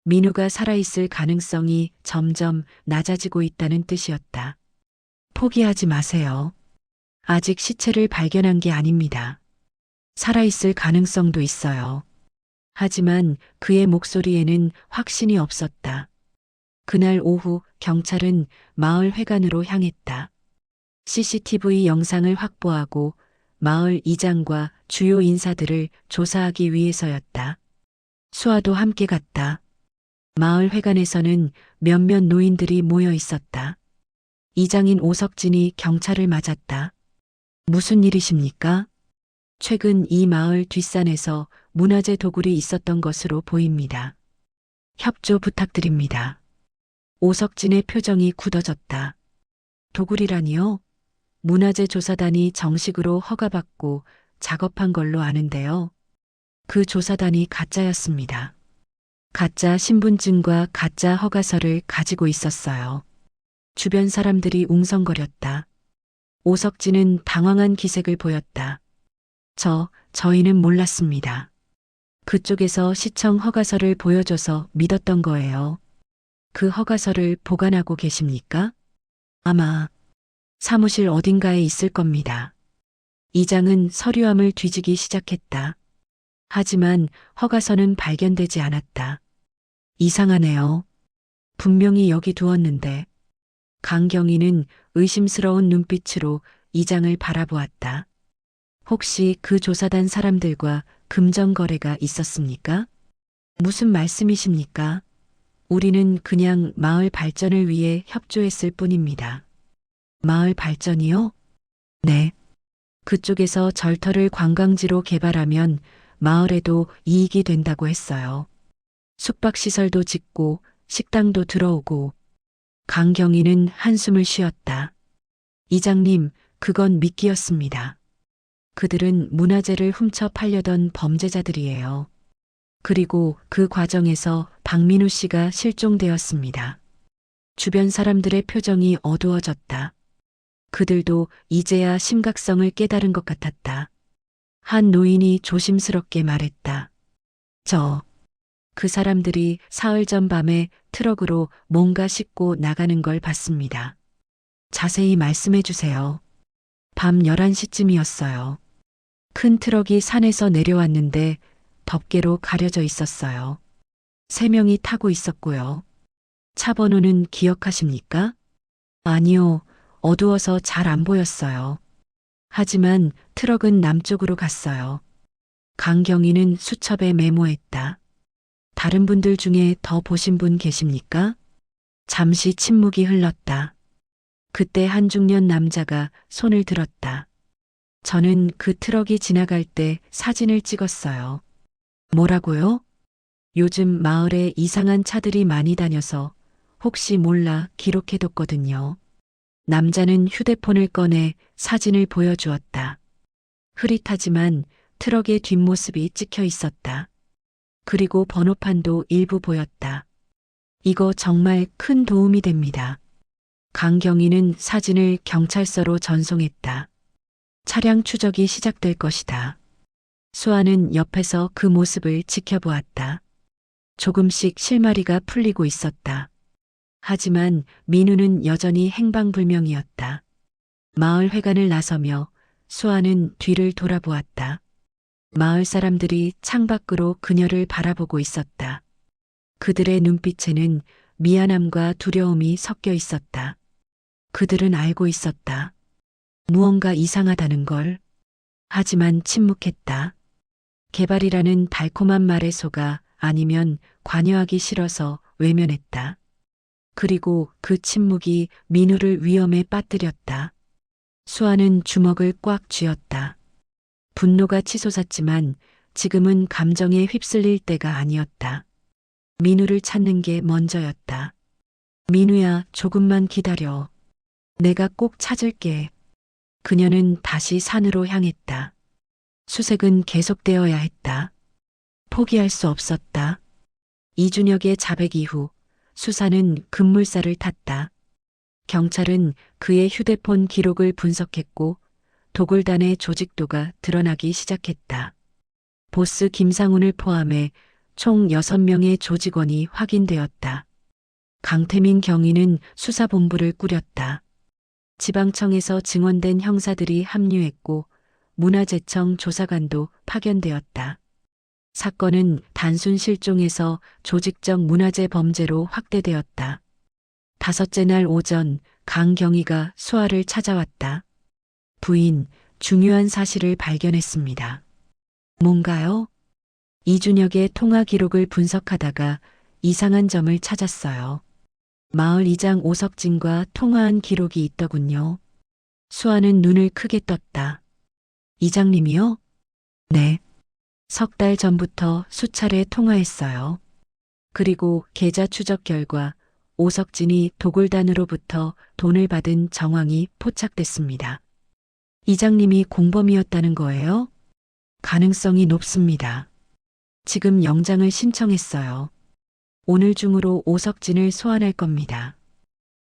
민우가 살아있을 가능성이 점점 낮아지고 있다는 뜻이었다. 포기하지 마세요. 아직 시체를 발견한 게 아닙니다. 살아있을 가능성도 있어요. 하지만 그의 목소리에는 확신이 없었다. 그날 오후 경찰은 마을 회관으로 향했다. CCTV 영상을 확보하고 마을 이장과 주요 인사들을 조사하기 위해서였다. 수아도 함께 갔다. 마을 회관에서는 몇몇 노인들이 모여 있었다. 이장인 오석진이 경찰을 맞았다. 무슨 일이십니까? 최근 이 마을 뒷산에서 문화재 도굴이 있었던 것으로 보입니다. 협조 부탁드립니다. 오석진의 표정이 굳어졌다. 도굴이라니요? 문화재 조사단이 정식으로 허가받고 작업한 걸로 아는데요. 그 조사단이 가짜였습니다. 가짜 신분증과 가짜 허가서를 가지고 있었어요. 주변 사람들이 웅성거렸다. 오석진은 당황한 기색을 보였다. 저희는 몰랐습니다. 그쪽에서 시청 허가서를 보여줘서 믿었던 거예요. 그 허가서를 보관하고 계십니까? 아마 사무실 어딘가에 있을 겁니다. 이장은 서류함을 뒤지기 시작했다. 하지만 허가서는 발견되지 않았다. 이상하네요. 분명히 여기 두었는데. 강경희는 의심스러운 눈빛으로 이장을 바라보았다. 혹시 그 조사단 사람들과 금전 거래가 있었습니까? 무슨 말씀이십니까? 우리는 그냥 마을 발전을 위해 협조했을 뿐입니다. 마을 발전이요? 네. 그쪽에서 절터를 관광지로 개발하면 마을에도 이익이 된다고 했어요. 숙박시설도 짓고 식당도 들어오고. 강경희는 한숨을 쉬었다. 이장님, 그건 미끼였습니다. 그들은 문화재를 훔쳐 팔려던 범죄자들이에요. 그리고 그 과정에서 박민우 씨가 실종되었습니다. 주변 사람들의 표정이 어두워졌다. 그들도 이제야 심각성을 깨달은 것 같았다. 한 노인이 조심스럽게 말했다. 그 사람들이 사흘 전 밤에 트럭으로 뭔가 싣고 나가는 걸 봤습니다. 자세히 말씀해 주세요. 밤 11시쯤이었어요. 큰 트럭이 산에서 내려왔는데 덮개로 가려져 있었어요. 3명이 타고 있었고요. 차 번호는 기억하십니까? 아니요, 어두워서 잘 안 보였어요. 하지만 트럭은 남쪽으로 갔어요. 강경희는 수첩에 메모했다. 다른 분들 중에 더 보신 분 계십니까? 잠시 침묵이 흘렀다. 그때 한 중년 남자가 손을 들었다. 저는 그 트럭이 지나갈 때 사진을 찍었어요. 뭐라고요? 요즘 마을에 이상한 차들이 많이 다녀서 혹시 몰라 기록해뒀거든요. 남자는 휴대폰을 꺼내 사진을 보여주었다. 흐릿하지만 트럭의 뒷모습이 찍혀 있었다. 그리고 번호판도 일부 보였다. 이거 정말 큰 도움이 됩니다. 강경희는 사진을 경찰서로 전송했다. 차량 추적이 시작될 것이다. 수아는 옆에서 그 모습을 지켜보았다. 조금씩 실마리가 풀리고 있었다. 하지만 민우는 여전히 행방불명이었다. 마을 회관을 나서며 수아는 뒤를 돌아보았다. 마을 사람들이 창밖으로 그녀를 바라보고 있었다. 그들의 눈빛에는 미안함과 두려움이 섞여 있었다. 그들은 알고 있었다. 무언가 이상하다는 걸. 하지만 침묵했다. 개발이라는 달콤한 말에 속아 아니면 관여하기 싫어서 외면했다. 그리고 그 침묵이 민우를 위험에 빠뜨렸다. 수아는 주먹을 꽉 쥐었다. 분노가 치솟았지만 지금은 감정에 휩쓸릴 때가 아니었다. 민우를 찾는 게 먼저였다. 민우야, 조금만 기다려. 내가 꼭 찾을게. 그녀는 다시 산으로 향했다. 수색은 계속되어야 했다. 포기할 수 없었다. 이준혁의 자백 이후 수사는 급물살을 탔다. 경찰은 그의 휴대폰 기록을 분석했고 도굴단의 조직도가 드러나기 시작했다. 보스 김상훈을 포함해 총 6명의 조직원이 확인되었다. 강태민 경위는 수사본부를 꾸렸다. 지방청에서 증언된 형사들이 합류했고 문화재청 조사관도 파견되었다. 사건은 단순 실종에서 조직적 문화재 범죄로 확대되었다. 5째 날 오전 강경희가 수아를 찾아왔다. 부인, 중요한 사실을 발견했습니다. 뭔가요? 이준혁의 통화 기록을 분석하다가 이상한 점을 찾았어요. 마을 이장 오석진과 통화한 기록이 있더군요. 수아는 눈을 크게 떴다. 이장님이요? 네. 석 달 전부터 수차례 통화했어요. 그리고 계좌 추적 결과 오석진이 도굴단으로부터 돈을 받은 정황이 포착됐습니다. 이장님이 공범이었다는 거예요? 가능성이 높습니다. 지금 영장을 신청했어요. 오늘 중으로 오석진을 소환할 겁니다.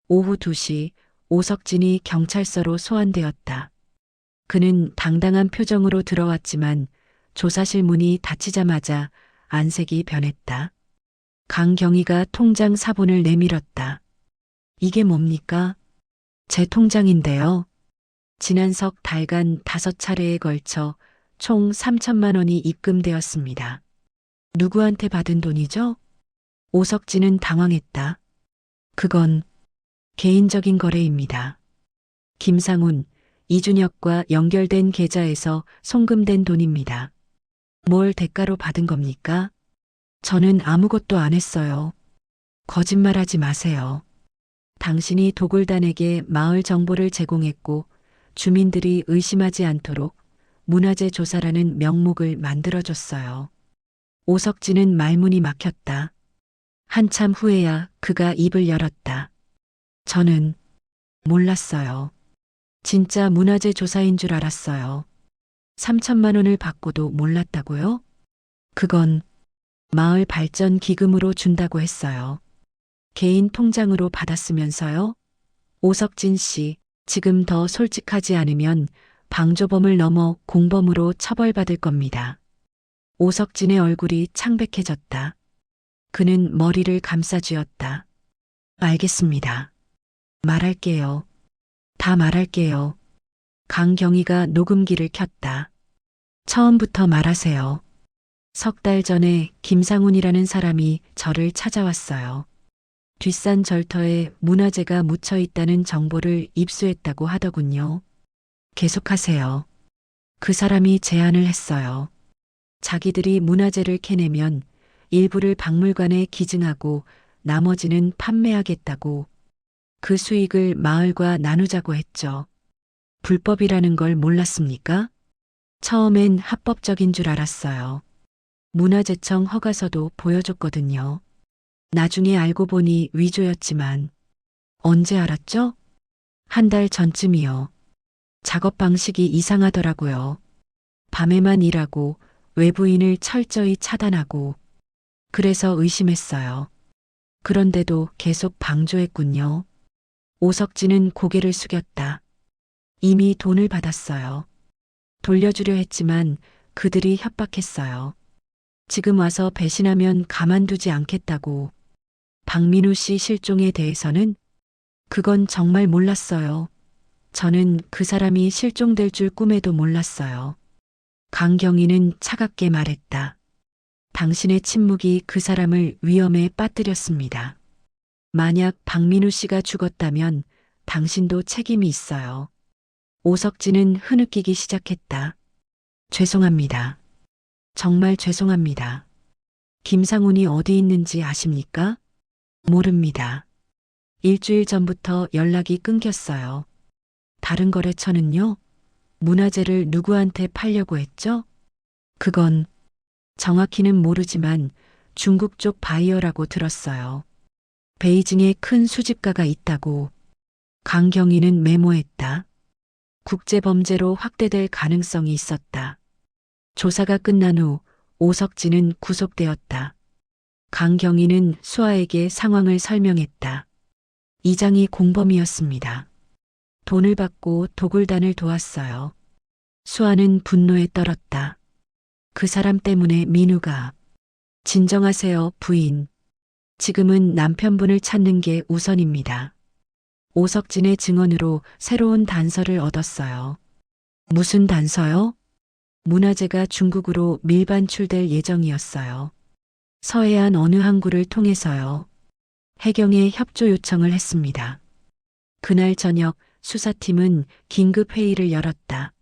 오후 2시 오석진이 경찰서로 소환되었다. 그는 당당한 표정으로 들어왔지만 조사실 문이 닫히자마자 안색이 변했다. 강경희가 통장 사본을 내밀었다. 이게 뭡니까? 제 통장인데요. 지난 석 달간 5차례에 걸쳐 총 3천만 원이 입금되었습니다. 누구한테 받은 돈이죠? 오석진은 당황했다. 그건 개인적인 거래입니다. 김상훈, 이준혁과 연결된 계좌에서 송금된 돈입니다. 뭘 대가로 받은 겁니까? 저는 아무것도 안 했어요. 거짓말하지 마세요. 당신이 도굴단에게 마을 정보를 제공했고 주민들이 의심하지 않도록 문화재 조사라는 명목을 만들어줬어요. 오석진은 말문이 막혔다. 한참 후에야 그가 입을 열었다. 저는 몰랐어요. 진짜 문화재 조사인 줄 알았어요. 3천만 원을 받고도 몰랐다고요? 그건 마을 발전 기금으로 준다고 했어요. 개인 통장으로 받았으면서요? 오석진 씨, 지금 더 솔직하지 않으면 방조범을 넘어 공범으로 처벌받을 겁니다. 오석진의 얼굴이 창백해졌다. 그는 머리를 감싸쥐었다. 알겠습니다. 말할게요. 다 말할게요. 강경희가 녹음기를 켰다. 처음부터 말하세요. 석 달 전에 김상훈이라는 사람이 저를 찾아왔어요. 뒷산 절터에 문화재가 묻혀 있다는 정보를 입수했다고 하더군요. 계속하세요. 그 사람이 제안을 했어요. 자기들이 문화재를 캐내면 일부를 박물관에 기증하고 나머지는 판매하겠다고. 그 수익을 마을과 나누자고 했죠. 불법이라는 걸 몰랐습니까? 처음엔 합법적인 줄 알았어요. 문화재청 허가서도 보여줬거든요. 나중에 알고 보니 위조였지만. 언제 알았죠? 한 달 전쯤이요. 작업 방식이 이상하더라고요. 밤에만 일하고 외부인을 철저히 차단하고. 그래서 의심했어요. 그런데도 계속 방조했군요. 오석진은 고개를 숙였다. 이미 돈을 받았어요. 돌려주려 했지만 그들이 협박했어요. 지금 와서 배신하면 가만두지 않겠다고. 박민우 씨 실종에 대해서는? 그건 정말 몰랐어요. 저는 그 사람이 실종될 줄 꿈에도 몰랐어요. 강경희는 차갑게 말했다. 당신의 침묵이 그 사람을 위험에 빠뜨렸습니다. 만약 박민우 씨가 죽었다면 당신도 책임이 있어요. 오석진은 흐느끼기 시작했다. 죄송합니다. 정말 죄송합니다. 김상훈이 어디 있는지 아십니까? 모릅니다. 일주일 전부터 연락이 끊겼어요. 다른 거래처는요? 문화재를 누구한테 팔려고 했죠? 그건 정확히는 모르지만 중국 쪽 바이어라고 들었어요. 베이징에 큰 수집가가 있다고. 강경희는 메모했다. 국제범죄로 확대될 가능성이 있었다. 조사가 끝난 후 오석진은 구속되었다. 강경희는 수아에게 상황을 설명했다. 이장이 공범이었습니다. 돈을 받고 도굴단을 도왔어요. 수아는 분노에 떨었다. 그 사람 때문에 민우가. 진정하세요, 부인. 지금은 남편분을 찾는 게 우선입니다. 오석진의 증언으로 새로운 단서를 얻었어요. 무슨 단서요? 문화재가 중국으로 밀반출될 예정이었어요. 서해안 어느 항구를 통해서요. 해경에 협조 요청을 했습니다. 그날 저녁 수사팀은 긴급 회의를 열었다.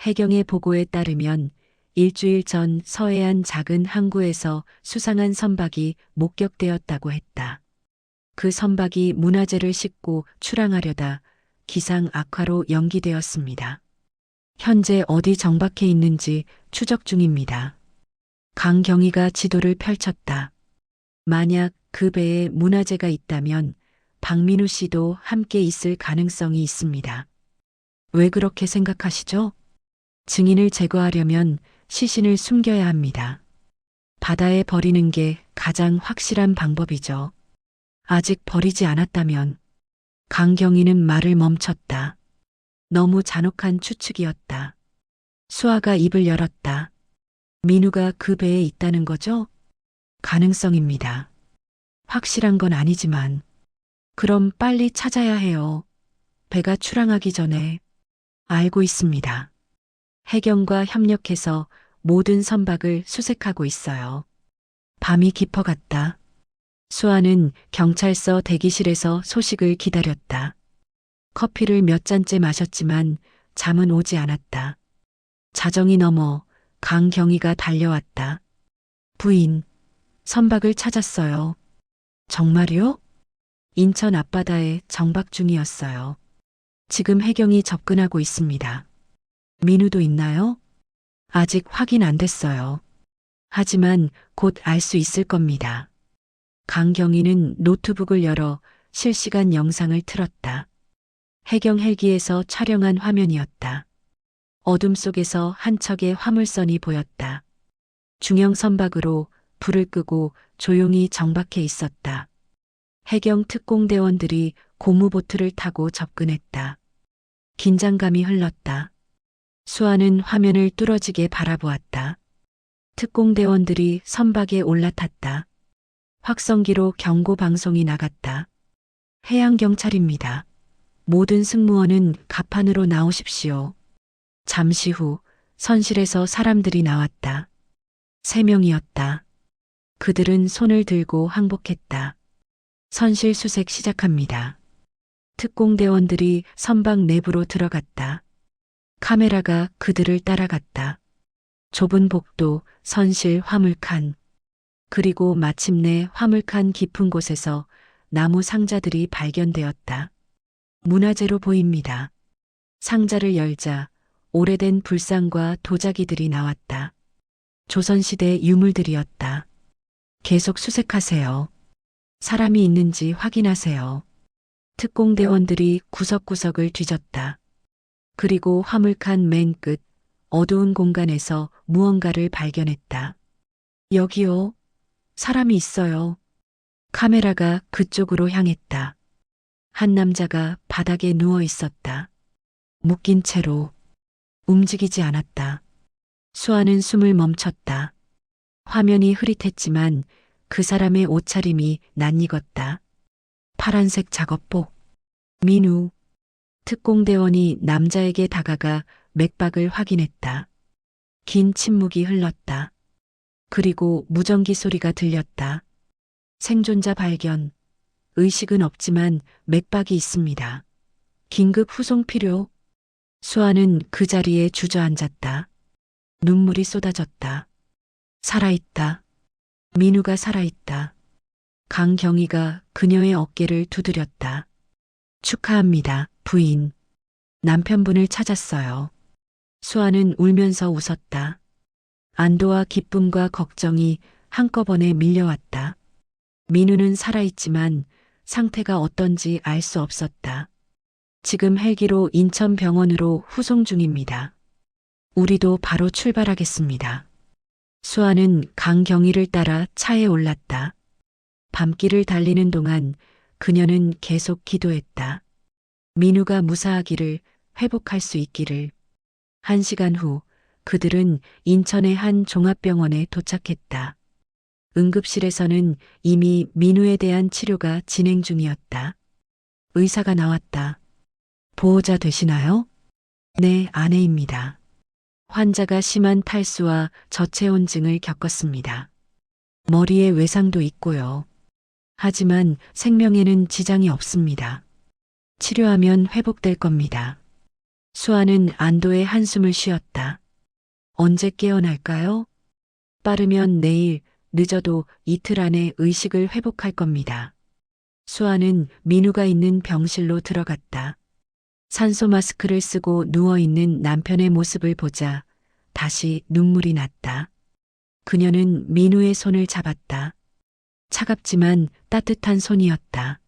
해경의 보고에 따르면 일주일 전 서해안 작은 항구에서 수상한 선박이 목격되었다고 했다. 그 선박이 문화재를 싣고 출항하려다 기상 악화로 연기되었습니다. 현재 어디 정박해 있는지 추적 중입니다. 강경희가 지도를 펼쳤다. 만약 그 배에 문화재가 있다면 박민우 씨도 함께 있을 가능성이 있습니다. 왜 그렇게 생각하시죠? 증인을 제거하려면 시신을 숨겨야 합니다. 바다에 버리는 게 가장 확실한 방법이죠. 아직 버리지 않았다면. 강경희는 말을 멈췄다. 너무 잔혹한 추측이었다. 수아가 입을 열었다. 민우가 그 배에 있다는 거죠? 가능성입니다. 확실한 건 아니지만. 그럼 빨리 찾아야 해요. 배가 출항하기 전에. 알고 있습니다. 해경과 협력해서 모든 선박을 수색하고 있어요. 밤이 깊어갔다. 수아는 경찰서 대기실에서 소식을 기다렸다. 커피를 몇 잔째 마셨지만 잠은 오지 않았다. 자정이 넘어 강경희가 달려왔다. 부인, 선박을 찾았어요. 정말요? 인천 앞바다에 정박 중이었어요. 지금 해경이 접근하고 있습니다. 민우도 있나요? 아직 확인 안 됐어요. 하지만 곧 알 수 있을 겁니다. 강경희는 노트북을 열어 실시간 영상을 틀었다. 해경 헬기에서 촬영한 화면이었다. 어둠 속에서 한 척의 화물선이 보였다. 중형 선박으로 불을 끄고 조용히 정박해 있었다. 해경 특공대원들이 고무보트를 타고 접근했다. 긴장감이 흘렀다. 수아는 화면을 뚫어지게 바라보았다. 특공대원들이 선박에 올라탔다. 확성기로 경고 방송이 나갔다. 해양경찰입니다. 모든 승무원은 갑판으로 나오십시오. 잠시 후 선실에서 사람들이 나왔다. 3명이었다. 그들은 손을 들고 항복했다. 선실 수색 시작합니다. 특공대원들이 선박 내부로 들어갔다. 카메라가 그들을 따라갔다. 좁은 복도, 선실, 화물칸. 그리고 마침내 화물칸 깊은 곳에서 나무 상자들이 발견되었다. 문화재로 보입니다. 상자를 열자 오래된 불상과 도자기들이 나왔다. 조선시대 유물들이었다. 계속 수색하세요. 사람이 있는지 확인하세요. 특공대원들이 구석구석을 뒤졌다. 그리고 화물칸 맨 끝 어두운 공간에서 무언가를 발견했다. 여기요. 사람이 있어요. 카메라가 그쪽으로 향했다. 한 남자가 바닥에 누워 있었다. 묶인 채로 움직이지 않았다. 수아는 숨을 멈췄다. 화면이 흐릿했지만 그 사람의 옷차림이 낯익었다. 파란색 작업복. 민우. 특공대원이 남자에게 다가가 맥박을 확인했다. 긴 침묵이 흘렀다. 그리고 무전기 소리가 들렸다. 생존자 발견. 의식은 없지만 맥박이 있습니다. 긴급 후송 필요. 수아는 그 자리에 주저앉았다. 눈물이 쏟아졌다. 살아있다. 민우가 살아있다. 강경희가 그녀의 어깨를 두드렸다. 축하합니다, 부인. 남편분을 찾았어요. 수아는 울면서 웃었다. 안도와 기쁨과 걱정이 한꺼번에 밀려왔다. 민우는 살아있지만 상태가 어떤지 알 수 없었다. 지금 헬기로 인천병원으로 후송 중입니다. 우리도 바로 출발하겠습니다. 수아는 강경희를 따라 차에 올랐다. 밤길을 달리는 동안 그녀는 계속 기도했다. 민우가 무사하기를, 회복할 수 있기를. 1시간 후 그들은 인천의 한 종합병원에 도착했다. 응급실에서는 이미 민우에 대한 치료가 진행 중이었다. 의사가 나왔다. 보호자 되시나요? 네, 아내입니다. 환자가 심한 탈수와 저체온증을 겪었습니다. 머리에 외상도 있고요. 하지만 생명에는 지장이 없습니다. 치료하면 회복될 겁니다. 수아는 안도의 한숨을 쉬었다. 언제 깨어날까요? 빠르면 내일, 늦어도 이틀 안에 의식을 회복할 겁니다. 수아는 민우가 있는 병실로 들어갔다. 산소 마스크를 쓰고 누워있는 남편의 모습을 보자 다시 눈물이 났다. 그녀는 민우의 손을 잡았다. 차갑지만 따뜻한 손이었다.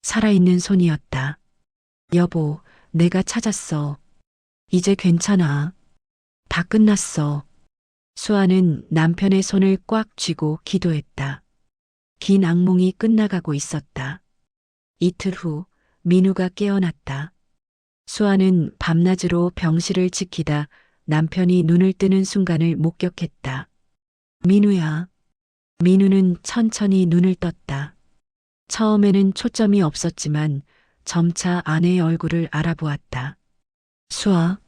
살아있는 손이었다. 여보, 내가 찾았어. 이제 괜찮아. 다 끝났어. 수아는 남편의 손을 꽉 쥐고 기도했다. 긴 악몽이 끝나가고 있었다. 이틀 후 민우가 깨어났다. 수아는 밤낮으로 병실을 지키다 남편이 눈을 뜨는 순간을 목격했다. 민우야. 민우는 천천히 눈을 떴다. 처음에는 초점이 없었지만 점차 아내의 얼굴을 알아보았다. 수아.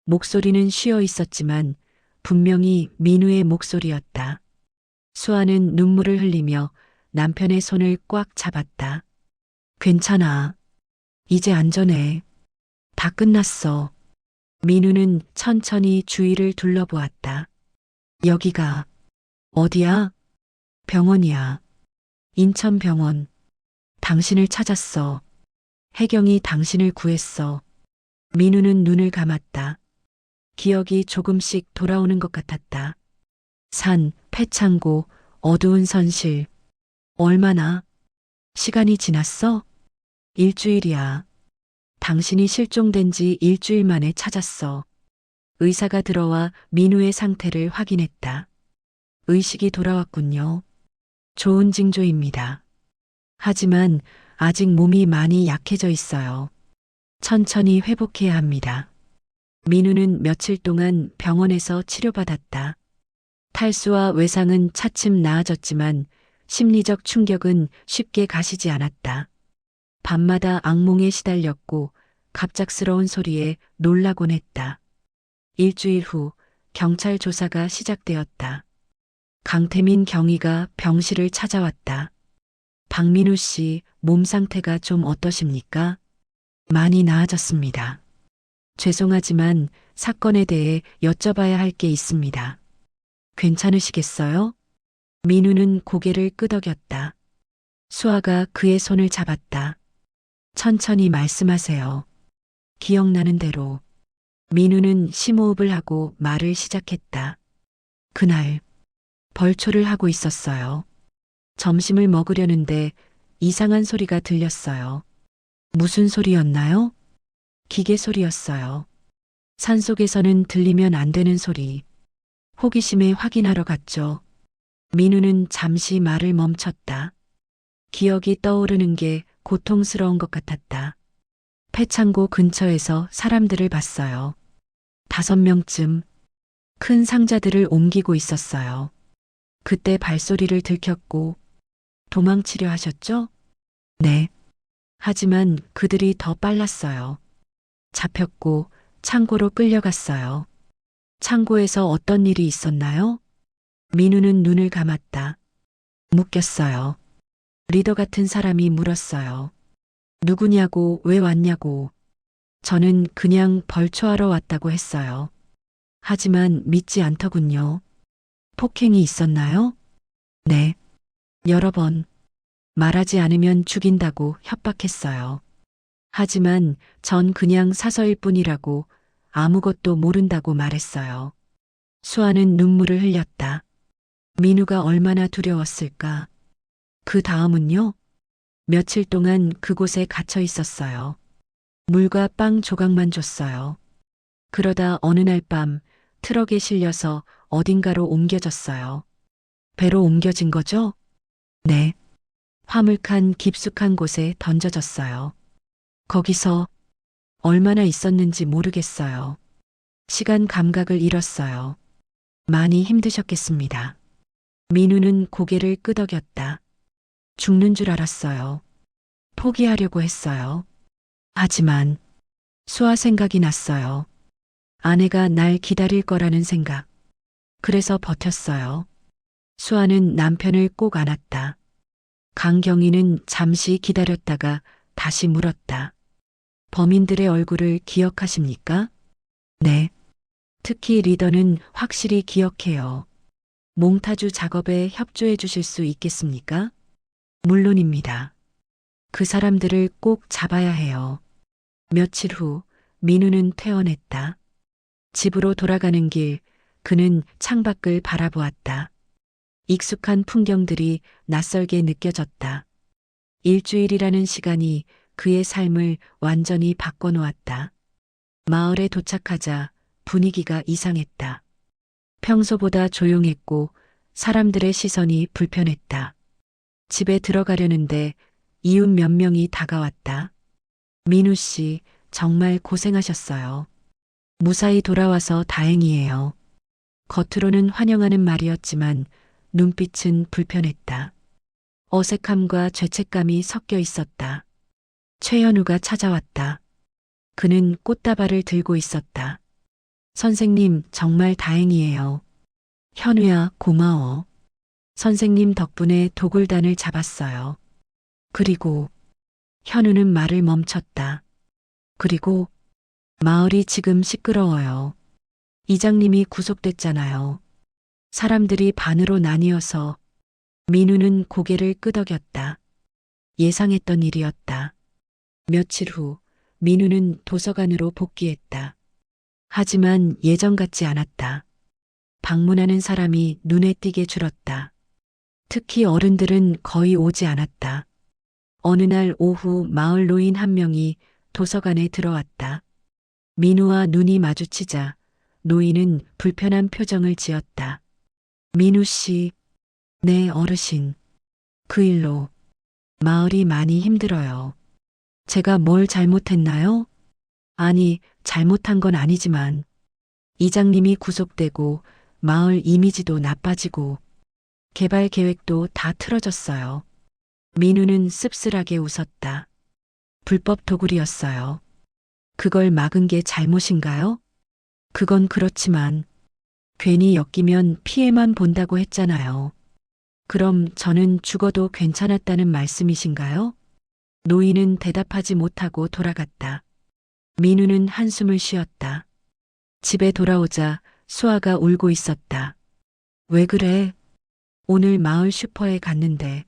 목소리는 쉬어 있었지만 분명히 민우의 목소리였다. 수아는 눈물을 흘리며 남편의 손을 꽉 잡았다. 괜찮아. 이제 안전해. 다 끝났어. 민우는 천천히 주위를 둘러보았다. 여기가 어디야? 병원이야. 인천병원. 당신을 찾았어. 혜경이 당신을 구했어. 민우는 눈을 감았다. 기억이 조금씩 돌아오는 것 같았다. 산, 폐창고, 어두운 선실. 얼마나? 시간이 지났어? 일주일이야. 당신이 실종된 지 일주일 만에 찾았어. 의사가 들어와 민우의 상태를 확인했다. 의식이 돌아왔군요. 좋은 징조입니다. 하지만 아직 몸이 많이 약해져 있어요. 천천히 회복해야 합니다. 민우는 며칠 동안 병원에서 치료받았다. 탈수와 외상은 차츰 나아졌지만 심리적 충격은 쉽게 가시지 않았다. 밤마다 악몽에 시달렸고 갑작스러운 소리에 놀라곤 했다. 일주일 후 경찰 조사가 시작되었다. 강태민 경위가 병실을 찾아왔다. 박민우 씨 몸 상태가 좀 어떠십니까? 많이 나아졌습니다. 죄송하지만 사건에 대해 여쭤봐야 할 게 있습니다. 괜찮으시겠어요? 민우는 고개를 끄덕였다. 수아가 그의 손을 잡았다. 천천히 말씀하세요. 기억나는 대로. 민우는 심호흡을 하고 말을 시작했다. 그날 벌초를 하고 있었어요. 점심을 먹으려는데 이상한 소리가 들렸어요. 무슨 소리였나요? 기계 소리였어요. 산속에서는 들리면 안 되는 소리. 호기심에 확인하러 갔죠. 민우는 잠시 말을 멈췄다. 기억이 떠오르는 게 고통스러운 것 같았다. 폐창고 근처에서 사람들을 봤어요. 5명쯤 큰 상자들을 옮기고 있었어요. 그때 발소리를 들켰고 도망치려 하셨죠? 네. 하지만 그들이 더 빨랐어요. 잡혔고 창고로 끌려갔어요. 창고에서 어떤 일이 있었나요? 민우는 눈을 감았다. 묶였어요. 리더 같은 사람이 물었어요. 누구냐고, 왜 왔냐고. 저는 그냥 벌초하러 왔다고 했어요. 하지만 믿지 않더군요. 폭행이 있었나요? 네. 여러 번. 말하지 않으면 죽인다고 협박했어요. 하지만 전 그냥 사서일 뿐이라고 아무것도 모른다고 말했어요. 수아는 눈물을 흘렸다. 민우가 얼마나 두려웠을까. 그 다음은요? 며칠 동안 그곳에 갇혀 있었어요. 물과 빵 조각만 줬어요. 그러다 어느 날 밤 트럭에 실려서 어딘가로 옮겨졌어요. 배로 옮겨진 거죠? 네. 화물칸 깊숙한 곳에 던져졌어요. 거기서 얼마나 있었는지 모르겠어요. 시간 감각을 잃었어요. 많이 힘드셨겠습니다. 민우는 고개를 끄덕였다. 죽는 줄 알았어요. 포기하려고 했어요. 하지만 수아 생각이 났어요. 아내가 날 기다릴 거라는 생각. 그래서 버텼어요. 수아는 남편을 꼭 안았다. 강경희는 잠시 기다렸다가 다시 물었다. 범인들의 얼굴을 기억하십니까? 네. 특히 리더는 확실히 기억해요. 몽타주 작업에 협조해 주실 수 있겠습니까? 물론입니다. 그 사람들을 꼭 잡아야 해요. 며칠 후 민우는 퇴원했다. 집으로 돌아가는 길 그는 창밖을 바라보았다. 익숙한 풍경들이 낯설게 느껴졌다. 일주일이라는 시간이 그의 삶을 완전히 바꿔놓았다. 마을에 도착하자 분위기가 이상했다. 평소보다 조용했고 사람들의 시선이 불편했다. 집에 들어가려는데 이웃 몇 명이 다가왔다. 민우 씨, 정말 고생하셨어요. 무사히 돌아와서 다행이에요. 겉으로는 환영하는 말이었지만 눈빛은 불편했다. 어색함과 죄책감이 섞여 있었다. 최현우가 찾아왔다. 그는 꽃다발을 들고 있었다. 선생님, 정말 다행이에요. 현우야, 고마워. 선생님 덕분에 도굴단을 잡았어요. 그리고 현우는 말을 멈췄다. 그리고 마을이 지금 시끄러워요. 이장님이 구속됐잖아요. 사람들이 반으로 나뉘어서 민우는 고개를 끄덕였다. 예상했던 일이었다. 며칠 후 민우는 도서관으로 복귀했다. 하지만 예전 같지 않았다. 방문하는 사람이 눈에 띄게 줄었다. 특히 어른들은 거의 오지 않았다. 어느 날 오후 마을 노인 한 명이 도서관에 들어왔다. 민우와 눈이 마주치자 노인은 불편한 표정을 지었다. 민우 씨, 네 어르신. 그 일로 마을이 많이 힘들어요. 제가 뭘 잘못했나요? 아니, 잘못한 건 아니지만 이장님이 구속되고 마을 이미지도 나빠지고 개발 계획도 다 틀어졌어요. 민우는 씁쓸하게 웃었다. 불법 도굴이었어요. 그걸 막은 게 잘못인가요? 그건 그렇지만 괜히 엮이면 피해만 본다고 했잖아요. 그럼 저는 죽어도 괜찮았다는 말씀이신가요? 노인은 대답하지 못하고 돌아갔다. 민우는 한숨을 쉬었다. 집에 돌아오자 수아가 울고 있었다. 왜 그래? 오늘 마을 슈퍼에 갔는데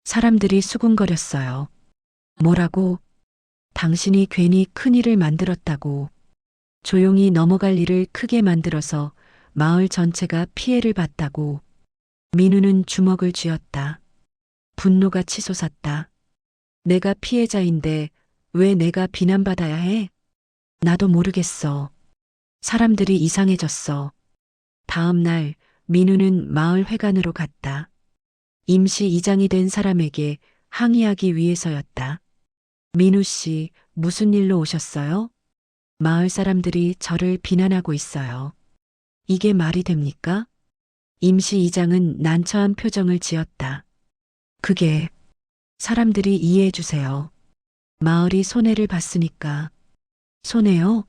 사람들이 수군거렸어요. 뭐라고? 당신이 괜히 큰일을 만들었다고. 조용히 넘어갈 일을 크게 만들어서 마을 전체가 피해를 봤다고. 민우는 주먹을 쥐었다. 분노가 치솟았다. 내가 피해자인데 왜 내가 비난받아야 해? 나도 모르겠어. 사람들이 이상해졌어. 다음 날 민우는 마을 회관으로 갔다. 임시 이장이 된 사람에게 항의하기 위해서였다. 민우 씨, 무슨 일로 오셨어요? 마을 사람들이 저를 비난하고 있어요. 이게 말이 됩니까? 임시 이장은 난처한 표정을 지었다. 그게 사람들이 이해해 주세요. 마을이 손해를 봤으니까. 손해요?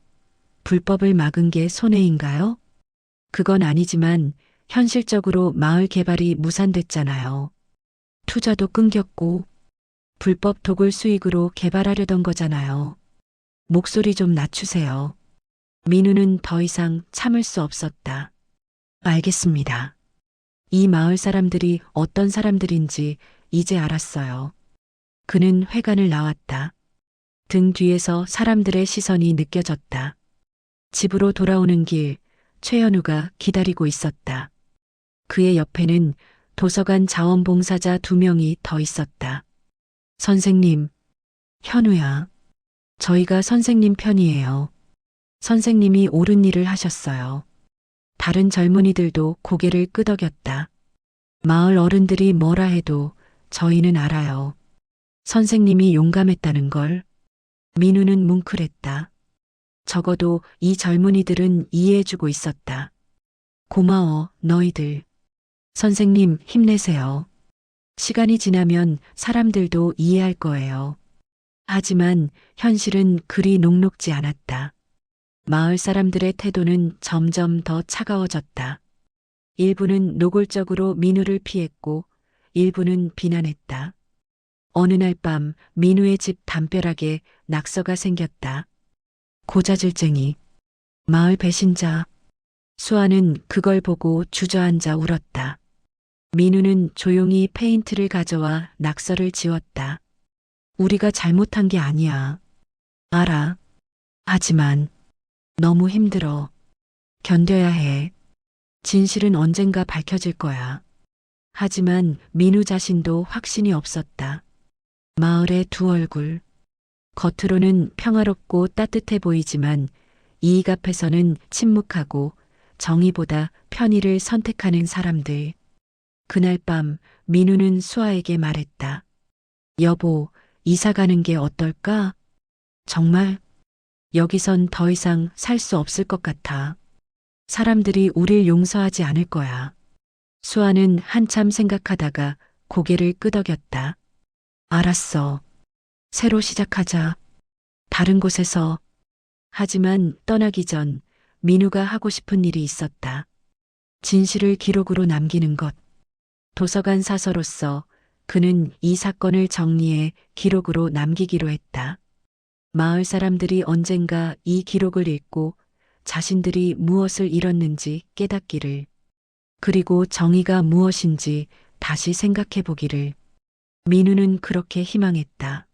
불법을 막은 게 손해인가요? 그건 아니지만 현실적으로 마을 개발이 무산됐잖아요. 투자도 끊겼고 불법 도굴 수익으로 개발하려던 거잖아요. 목소리 좀 낮추세요. 민우는 더 이상 참을 수 없었다. 알겠습니다. 이 마을 사람들이 어떤 사람들인지 이제 알았어요. 그는 회관을 나왔다. 등 뒤에서 사람들의 시선이 느껴졌다. 집으로 돌아오는 길, 최현우가 기다리고 있었다. 그의 옆에는 도서관 자원봉사자 2명이 더 있었다. 선생님, 현우야. 저희가 선생님 편이에요. 선생님이 옳은 일을 하셨어요. 다른 젊은이들도 고개를 끄덕였다. 마을 어른들이 뭐라 해도 저희는 알아요. 선생님이 용감했다는 걸. 민우는 뭉클했다. 적어도 이 젊은이들은 이해해주고 있었다. 고마워, 너희들. 선생님, 힘내세요. 시간이 지나면 사람들도 이해할 거예요. 하지만 현실은 그리 녹록지 않았다. 마을 사람들의 태도는 점점 더 차가워졌다. 일부는 노골적으로 민우를 피했고 일부는 비난했다. 어느 날 밤 민우의 집 담벼락에 낙서가 생겼다. 고자질쟁이, 마을 배신자. 수아는 그걸 보고 주저앉아 울었다. 민우는 조용히 페인트를 가져와 낙서를 지웠다. 우리가 잘못한 게 아니야. 알아. 하지만 너무 힘들어. 견뎌야 해. 진실은 언젠가 밝혀질 거야. 하지만 민우 자신도 확신이 없었다. 마을의 두 얼굴. 겉으로는 평화롭고 따뜻해 보이지만 이익 앞에서는 침묵하고 정의보다 편의를 선택하는 사람들. 그날 밤 민우는 수아에게 말했다. 여보, 이사 가는 게 어떨까? 정말 여기선 더 이상 살 수 없을 것 같아. 사람들이 우릴 용서하지 않을 거야. 수아는 한참 생각하다가 고개를 끄덕였다. 알았어. 새로 시작하자. 다른 곳에서. 하지만 떠나기 전 민우가 하고 싶은 일이 있었다. 진실을 기록으로 남기는 것. 도서관 사서로서 그는 이 사건을 정리해 기록으로 남기기로 했다. 마을 사람들이 언젠가 이 기록을 읽고 자신들이 무엇을 잃었는지 깨닫기를, 그리고 정의가 무엇인지 다시 생각해 보기를. 민우는 그렇게 희망했다.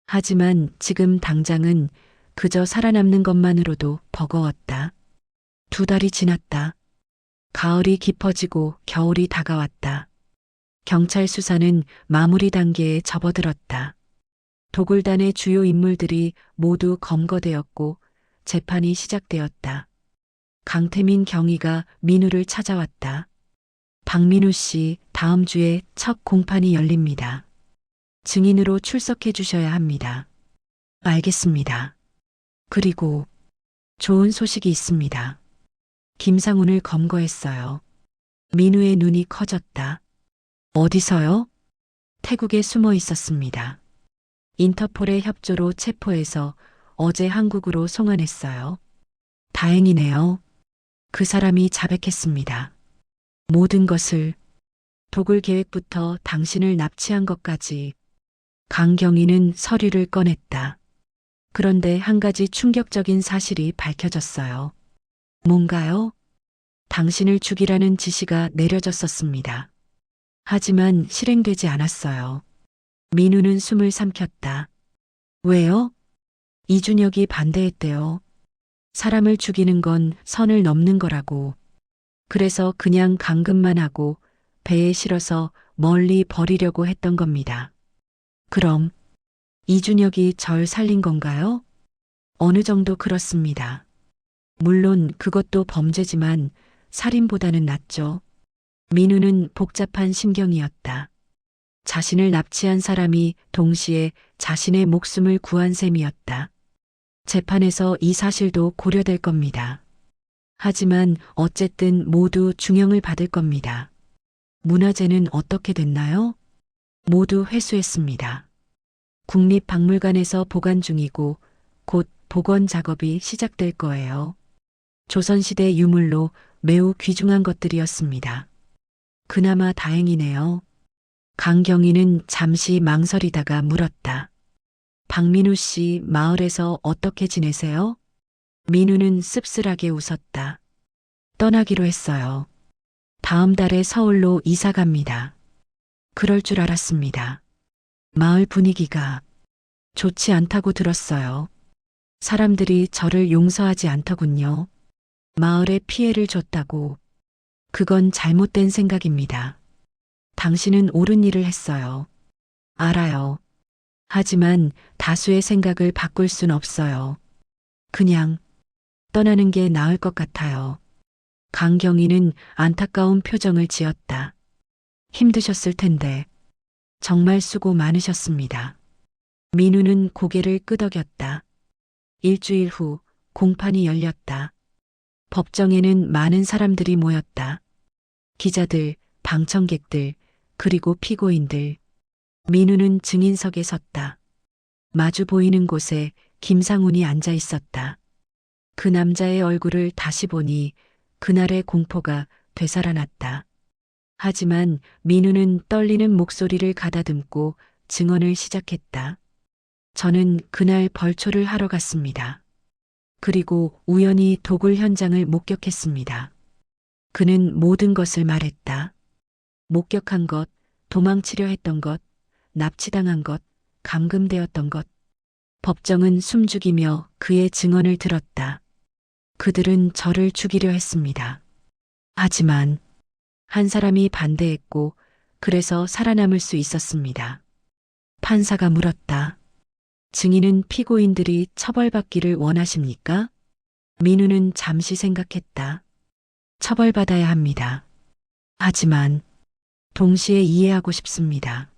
하지만 지금 당장은 그저 살아남는 것만으로도 버거웠다. 2달이 지났다. 가을이 깊어지고 겨울이 다가왔다. 경찰 수사는 마무리 단계에 접어들었다. 도굴단의 주요 인물들이 모두 검거되었고 재판이 시작되었다. 강태민 경위가 민우를 찾아왔다. 박민우 씨, 다음 주에 첫 공판이 열립니다. 증인으로 출석해 주셔야 합니다. 알겠습니다. 그리고 좋은 소식이 있습니다. 김상훈을 검거했어요. 민우의 눈이 커졌다. 어디서요? 태국에 숨어 있었습니다. 인터폴의 협조로 체포해서 어제 한국으로 송환했어요. 다행이네요. 그 사람이 자백했습니다. 모든 것을, 도굴 계획부터 당신을 납치한 것까지. 강경희는 서류를 꺼냈다. 그런데 한 가지 충격적인 사실이 밝혀졌어요. 뭔가요? 당신을 죽이라는 지시가 내려졌었습니다. 하지만 실행되지 않았어요. 민우는 숨을 삼켰다. 왜요? 이준혁이 반대했대요. 사람을 죽이는 건 선을 넘는 거라고. 그래서 그냥 감금만 하고 배에 실어서 멀리 버리려고 했던 겁니다. 그럼 이준혁이 절 살린 건가요? 어느 정도 그렇습니다. 물론 그것도 범죄지만 살인보다는 낫죠. 민우는 복잡한 심경이었다. 자신을 납치한 사람이 동시에 자신의 목숨을 구한 셈이었다. 재판에서 이 사실도 고려될 겁니다. 하지만 어쨌든 모두 중형을 받을 겁니다. 문화재는 어떻게 됐나요? 모두 회수했습니다. 국립박물관에서 보관 중이고 곧 복원 작업이 시작될 거예요. 조선시대 유물로 매우 귀중한 것들이었습니다. 그나마 다행이네요. 강경희는 잠시 망설이다가 물었다. 박민우 씨, 마을에서 어떻게 지내세요? 민우는 씁쓸하게 웃었다. 떠나기로 했어요. 다음 달에 서울로 이사 갑니다. 그럴 줄 알았습니다. 마을 분위기가 좋지 않다고 들었어요. 사람들이 저를 용서하지 않더군요. 마을에 피해를 줬다고. 그건 잘못된 생각입니다. 당신은 옳은 일을 했어요. 알아요. 하지만 다수의 생각을 바꿀 순 없어요. 그냥 떠나는 게 나을 것 같아요. 강경희는 안타까운 표정을 지었다. 힘드셨을 텐데 정말 수고 많으셨습니다. 민우는 고개를 끄덕였다. 일주일 후 공판이 열렸다. 법정에는 많은 사람들이 모였다. 기자들, 방청객들, 그리고 피고인들. 민우는 증인석에 섰다. 마주 보이는 곳에 김상훈이 앉아 있었다. 그 남자의 얼굴을 다시 보니 그날의 공포가 되살아났다. 하지만 민우는 떨리는 목소리를 가다듬고 증언을 시작했다. 저는 그날 벌초를 하러 갔습니다. 그리고 우연히 도굴 현장을 목격했습니다. 그는 모든 것을 말했다. 목격한 것, 도망치려 했던 것, 납치당한 것, 감금되었던 것. 법정은 숨죽이며 그의 증언을 들었다. 그들은 저를 죽이려 했습니다. 하지만 한 사람이 반대했고 그래서 살아남을 수 있었습니다. 판사가 물었다. 증인은 피고인들이 처벌받기를 원하십니까? 민우는 잠시 생각했다. 처벌받아야 합니다. 하지만 동시에 이해하고 싶습니다.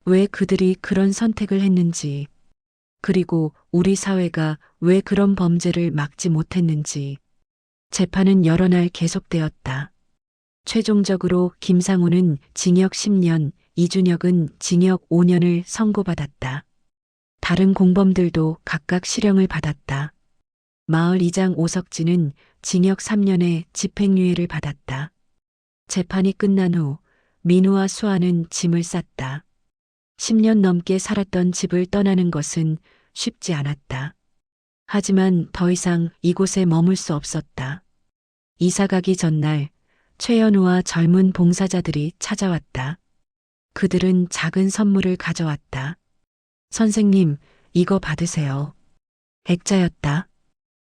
왜 그들이 그런 선택을 했는지, 그리고 우리 사회가 왜 그런 범죄를 막지 못했는지. 재판은 여러 날 계속되었다. 최종적으로 김상우는 징역 10년, 이준혁은 징역 5년을 선고받았다. 다른 공범들도 각각 실형을 받았다. 마을 이장 오석진은 징역 3년의 집행유예를 받았다. 재판이 끝난 후 민우와 수아는 짐을 쌌다. 10년 넘게 살았던 집을 떠나는 것은 쉽지 않았다. 하지만 더 이상 이곳에 머물 수 없었다. 이사 가기 전날 최연우와 젊은 봉사자들이 찾아왔다. 그들은 작은 선물을 가져왔다. 선생님, 이거 받으세요. 액자였다.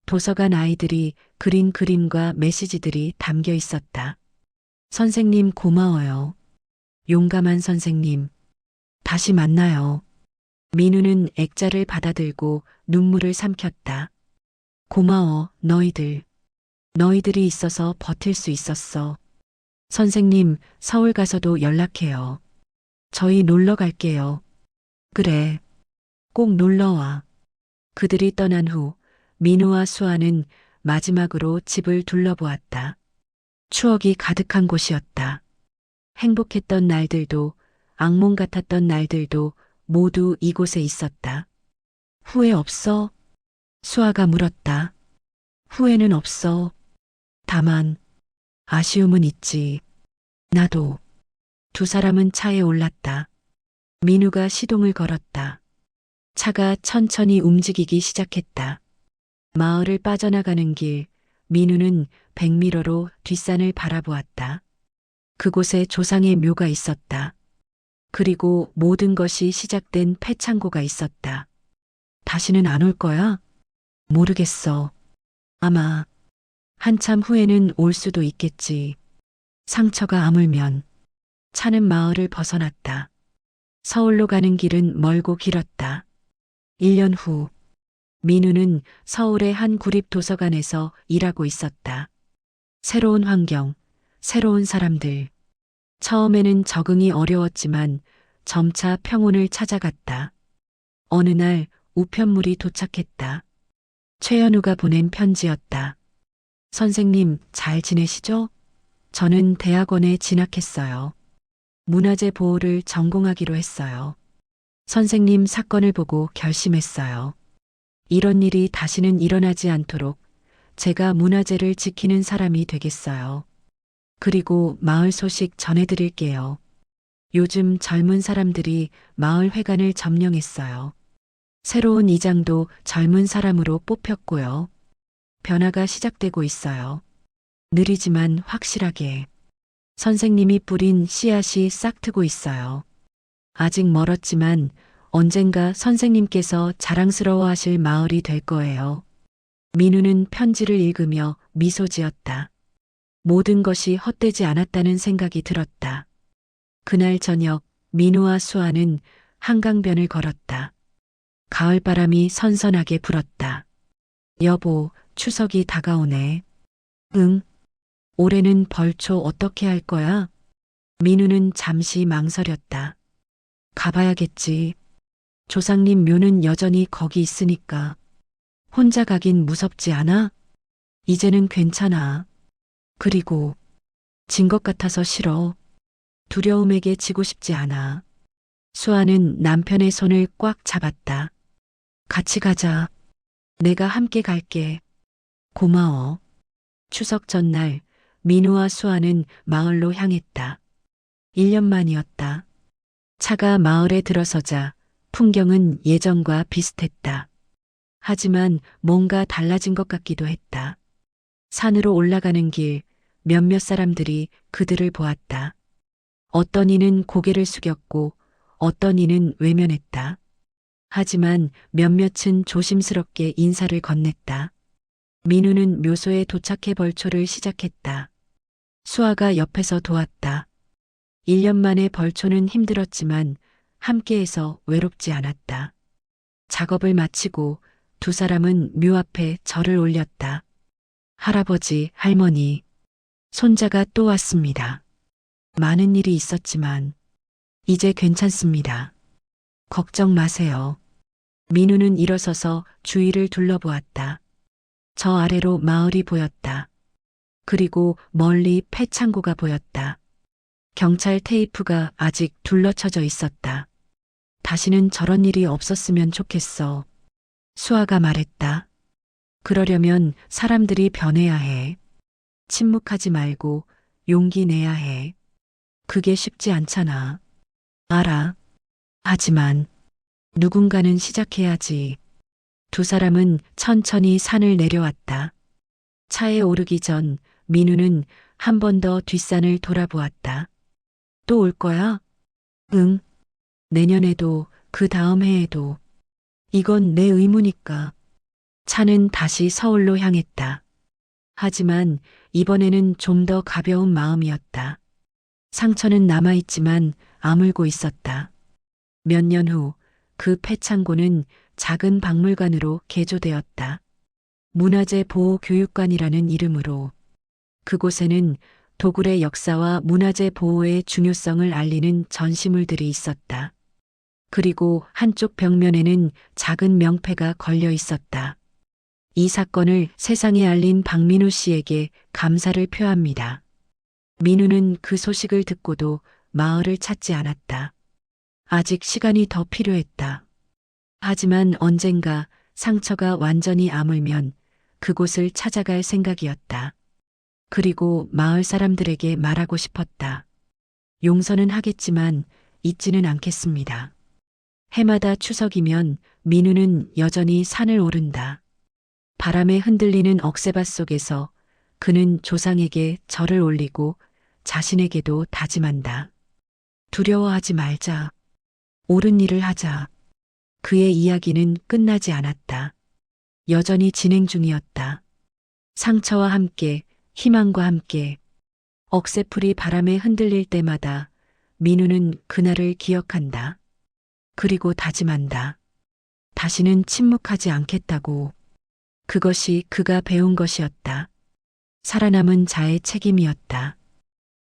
도서관 아이들이 그린 그림과 메시지들이 담겨 있었다. 선생님 고마워요. 용감한 선생님. 다시 만나요. 민우는 액자를 받아들고 눈물을 삼켰다. 고마워, 너희들. 너희들이 있어서 버틸 수 있었어. 선생님, 서울 가서도 연락해요. 저희 놀러 갈게요. 그래. 꼭 놀러와. 그들이 떠난 후 민우와 수아는 마지막으로 집을 둘러보았다. 추억이 가득한 곳이었다. 행복했던 날들도 악몽 같았던 날들도 모두 이곳에 있었다. 후회 없어? 수아가 물었다. 후회는 없어. 다만 아쉬움은 있지. 나도. 두 사람은 차에 올랐다. 민우가 시동을 걸었다. 차가 천천히 움직이기 시작했다. 마을을 빠져나가는 길, 민우는 백미러로 뒷산을 바라보았다. 그곳에 조상의 묘가 있었다. 그리고 모든 것이 시작된 폐창고가 있었다. 다시는 안 올 거야? 모르겠어. 아마 한참 후에는 올 수도 있겠지. 상처가 아물면. 차는 마을을 벗어났다. 서울로 가는 길은 멀고 길었다. 1년 후 민우는 서울의 한 구립 도서관에서 일하고 있었다. 새로운 환경, 새로운 사람들. 처음에는 적응이 어려웠지만 점차 평온을 찾아갔다. 어느 날 우편물이 도착했다. 최연우가 보낸 편지였다. 선생님, 잘 지내시죠? 저는 대학원에 진학했어요. 문화재 보호를 전공하기로 했어요. 선생님 사건을 보고 결심했어요. 이런 일이 다시는 일어나지 않도록 제가 문화재를 지키는 사람이 되겠어요. 그리고 마을 소식 전해드릴게요. 요즘 젊은 사람들이 마을 회관을 점령했어요. 새로운 이장도 젊은 사람으로 뽑혔고요. 변화가 시작되고 있어요. 느리지만 확실하게. 선생님이 뿌린 씨앗이 싹트고 있어요. 아직 멀었지만 언젠가 선생님께서 자랑스러워하실 마을이 될 거예요. 민우는 편지를 읽으며 미소 지었다. 모든 것이 헛되지 않았다는 생각이 들었다. 그날 저녁 민우와 수아는 한강변을 걸었다. 가을바람이 선선하게 불었다. 여보, 추석이 다가오네. 응. 올해는 벌초 어떻게 할 거야? 민우는 잠시 망설였다. 가봐야겠지. 조상님 묘는 여전히 거기 있으니까. 혼자 가긴 무섭지 않아? 이제는 괜찮아. 그리고 진 것 같아서 싫어. 두려움에게 지고 싶지 않아. 수아는 남편의 손을 꽉 잡았다. 같이 가자. 내가 함께 갈게. 고마워. 추석 전날 민우와 수아는 마을로 향했다. 1년 만이었다. 차가 마을에 들어서자 풍경은 예전과 비슷했다. 하지만 뭔가 달라진 것 같기도 했다. 산으로 올라가는 길, 몇몇 사람들이 그들을 보았다. 어떤 이는 고개를 숙였고 어떤 이는 외면했다. 하지만 몇몇은 조심스럽게 인사를 건넸다. 민우는 묘소에 도착해 벌초를 시작했다. 수아가 옆에서 도왔다. 1년 만에 벌초는 힘들었지만 함께해서 외롭지 않았다. 작업을 마치고 두 사람은 묘 앞에 절을 올렸다. 할아버지, 할머니, 손자가 또 왔습니다. 많은 일이 있었지만 이제 괜찮습니다. 걱정 마세요. 민우는 일어서서 주위를 둘러보았다. 저 아래로 마을이 보였다. 그리고 멀리 폐창고가 보였다. 경찰 테이프가 아직 둘러쳐져 있었다. 다시는 저런 일이 없었으면 좋겠어. 수아가 말했다. 그러려면 사람들이 변해야 해. 침묵하지 말고 용기 내야 해. 그게 쉽지 않잖아. 알아. 하지만 누군가는 시작해야지. 두 사람은 천천히 산을 내려왔다. 차에 오르기 전 민우는 한 번 더 뒷산을 돌아보았다. 또 올 거야? 응. 내년에도 그 다음 해에도. 이건 내 의무니까. 차는 다시 서울로 향했다. 하지만 이번에는 좀 더 가벼운 마음이었다. 상처는 남아있지만 아물고 있었다. 몇 년 후 그 폐창고는 작은 박물관으로 개조되었다. 문화재 보호 교육관이라는 이름으로. 그곳에는 도굴의 역사와 문화재 보호의 중요성을 알리는 전시물들이 있었다. 그리고 한쪽 벽면에는 작은 명패가 걸려 있었다. 이 사건을 세상에 알린 박민우 씨에게 감사를 표합니다. 민우는 그 소식을 듣고도 마을을 찾지 않았다. 아직 시간이 더 필요했다. 하지만 언젠가 상처가 완전히 아물면 그곳을 찾아갈 생각이었다. 그리고 마을 사람들에게 말하고 싶었다. 용서는 하겠지만 잊지는 않겠습니다. 해마다 추석이면 민우는 여전히 산을 오른다. 바람에 흔들리는 억새밭 속에서 그는 조상에게 절을 올리고 자신에게도 다짐한다. 두려워하지 말자. 옳은 일을 하자. 그의 이야기는 끝나지 않았다. 여전히 진행 중이었다. 상처와 함께, 희망과 함께. 억새풀이 바람에 흔들릴 때마다 민우는 그날을 기억한다. 그리고 다짐한다. 다시는 침묵하지 않겠다고. 그것이 그가 배운 것이었다. 살아남은 자의 책임이었다.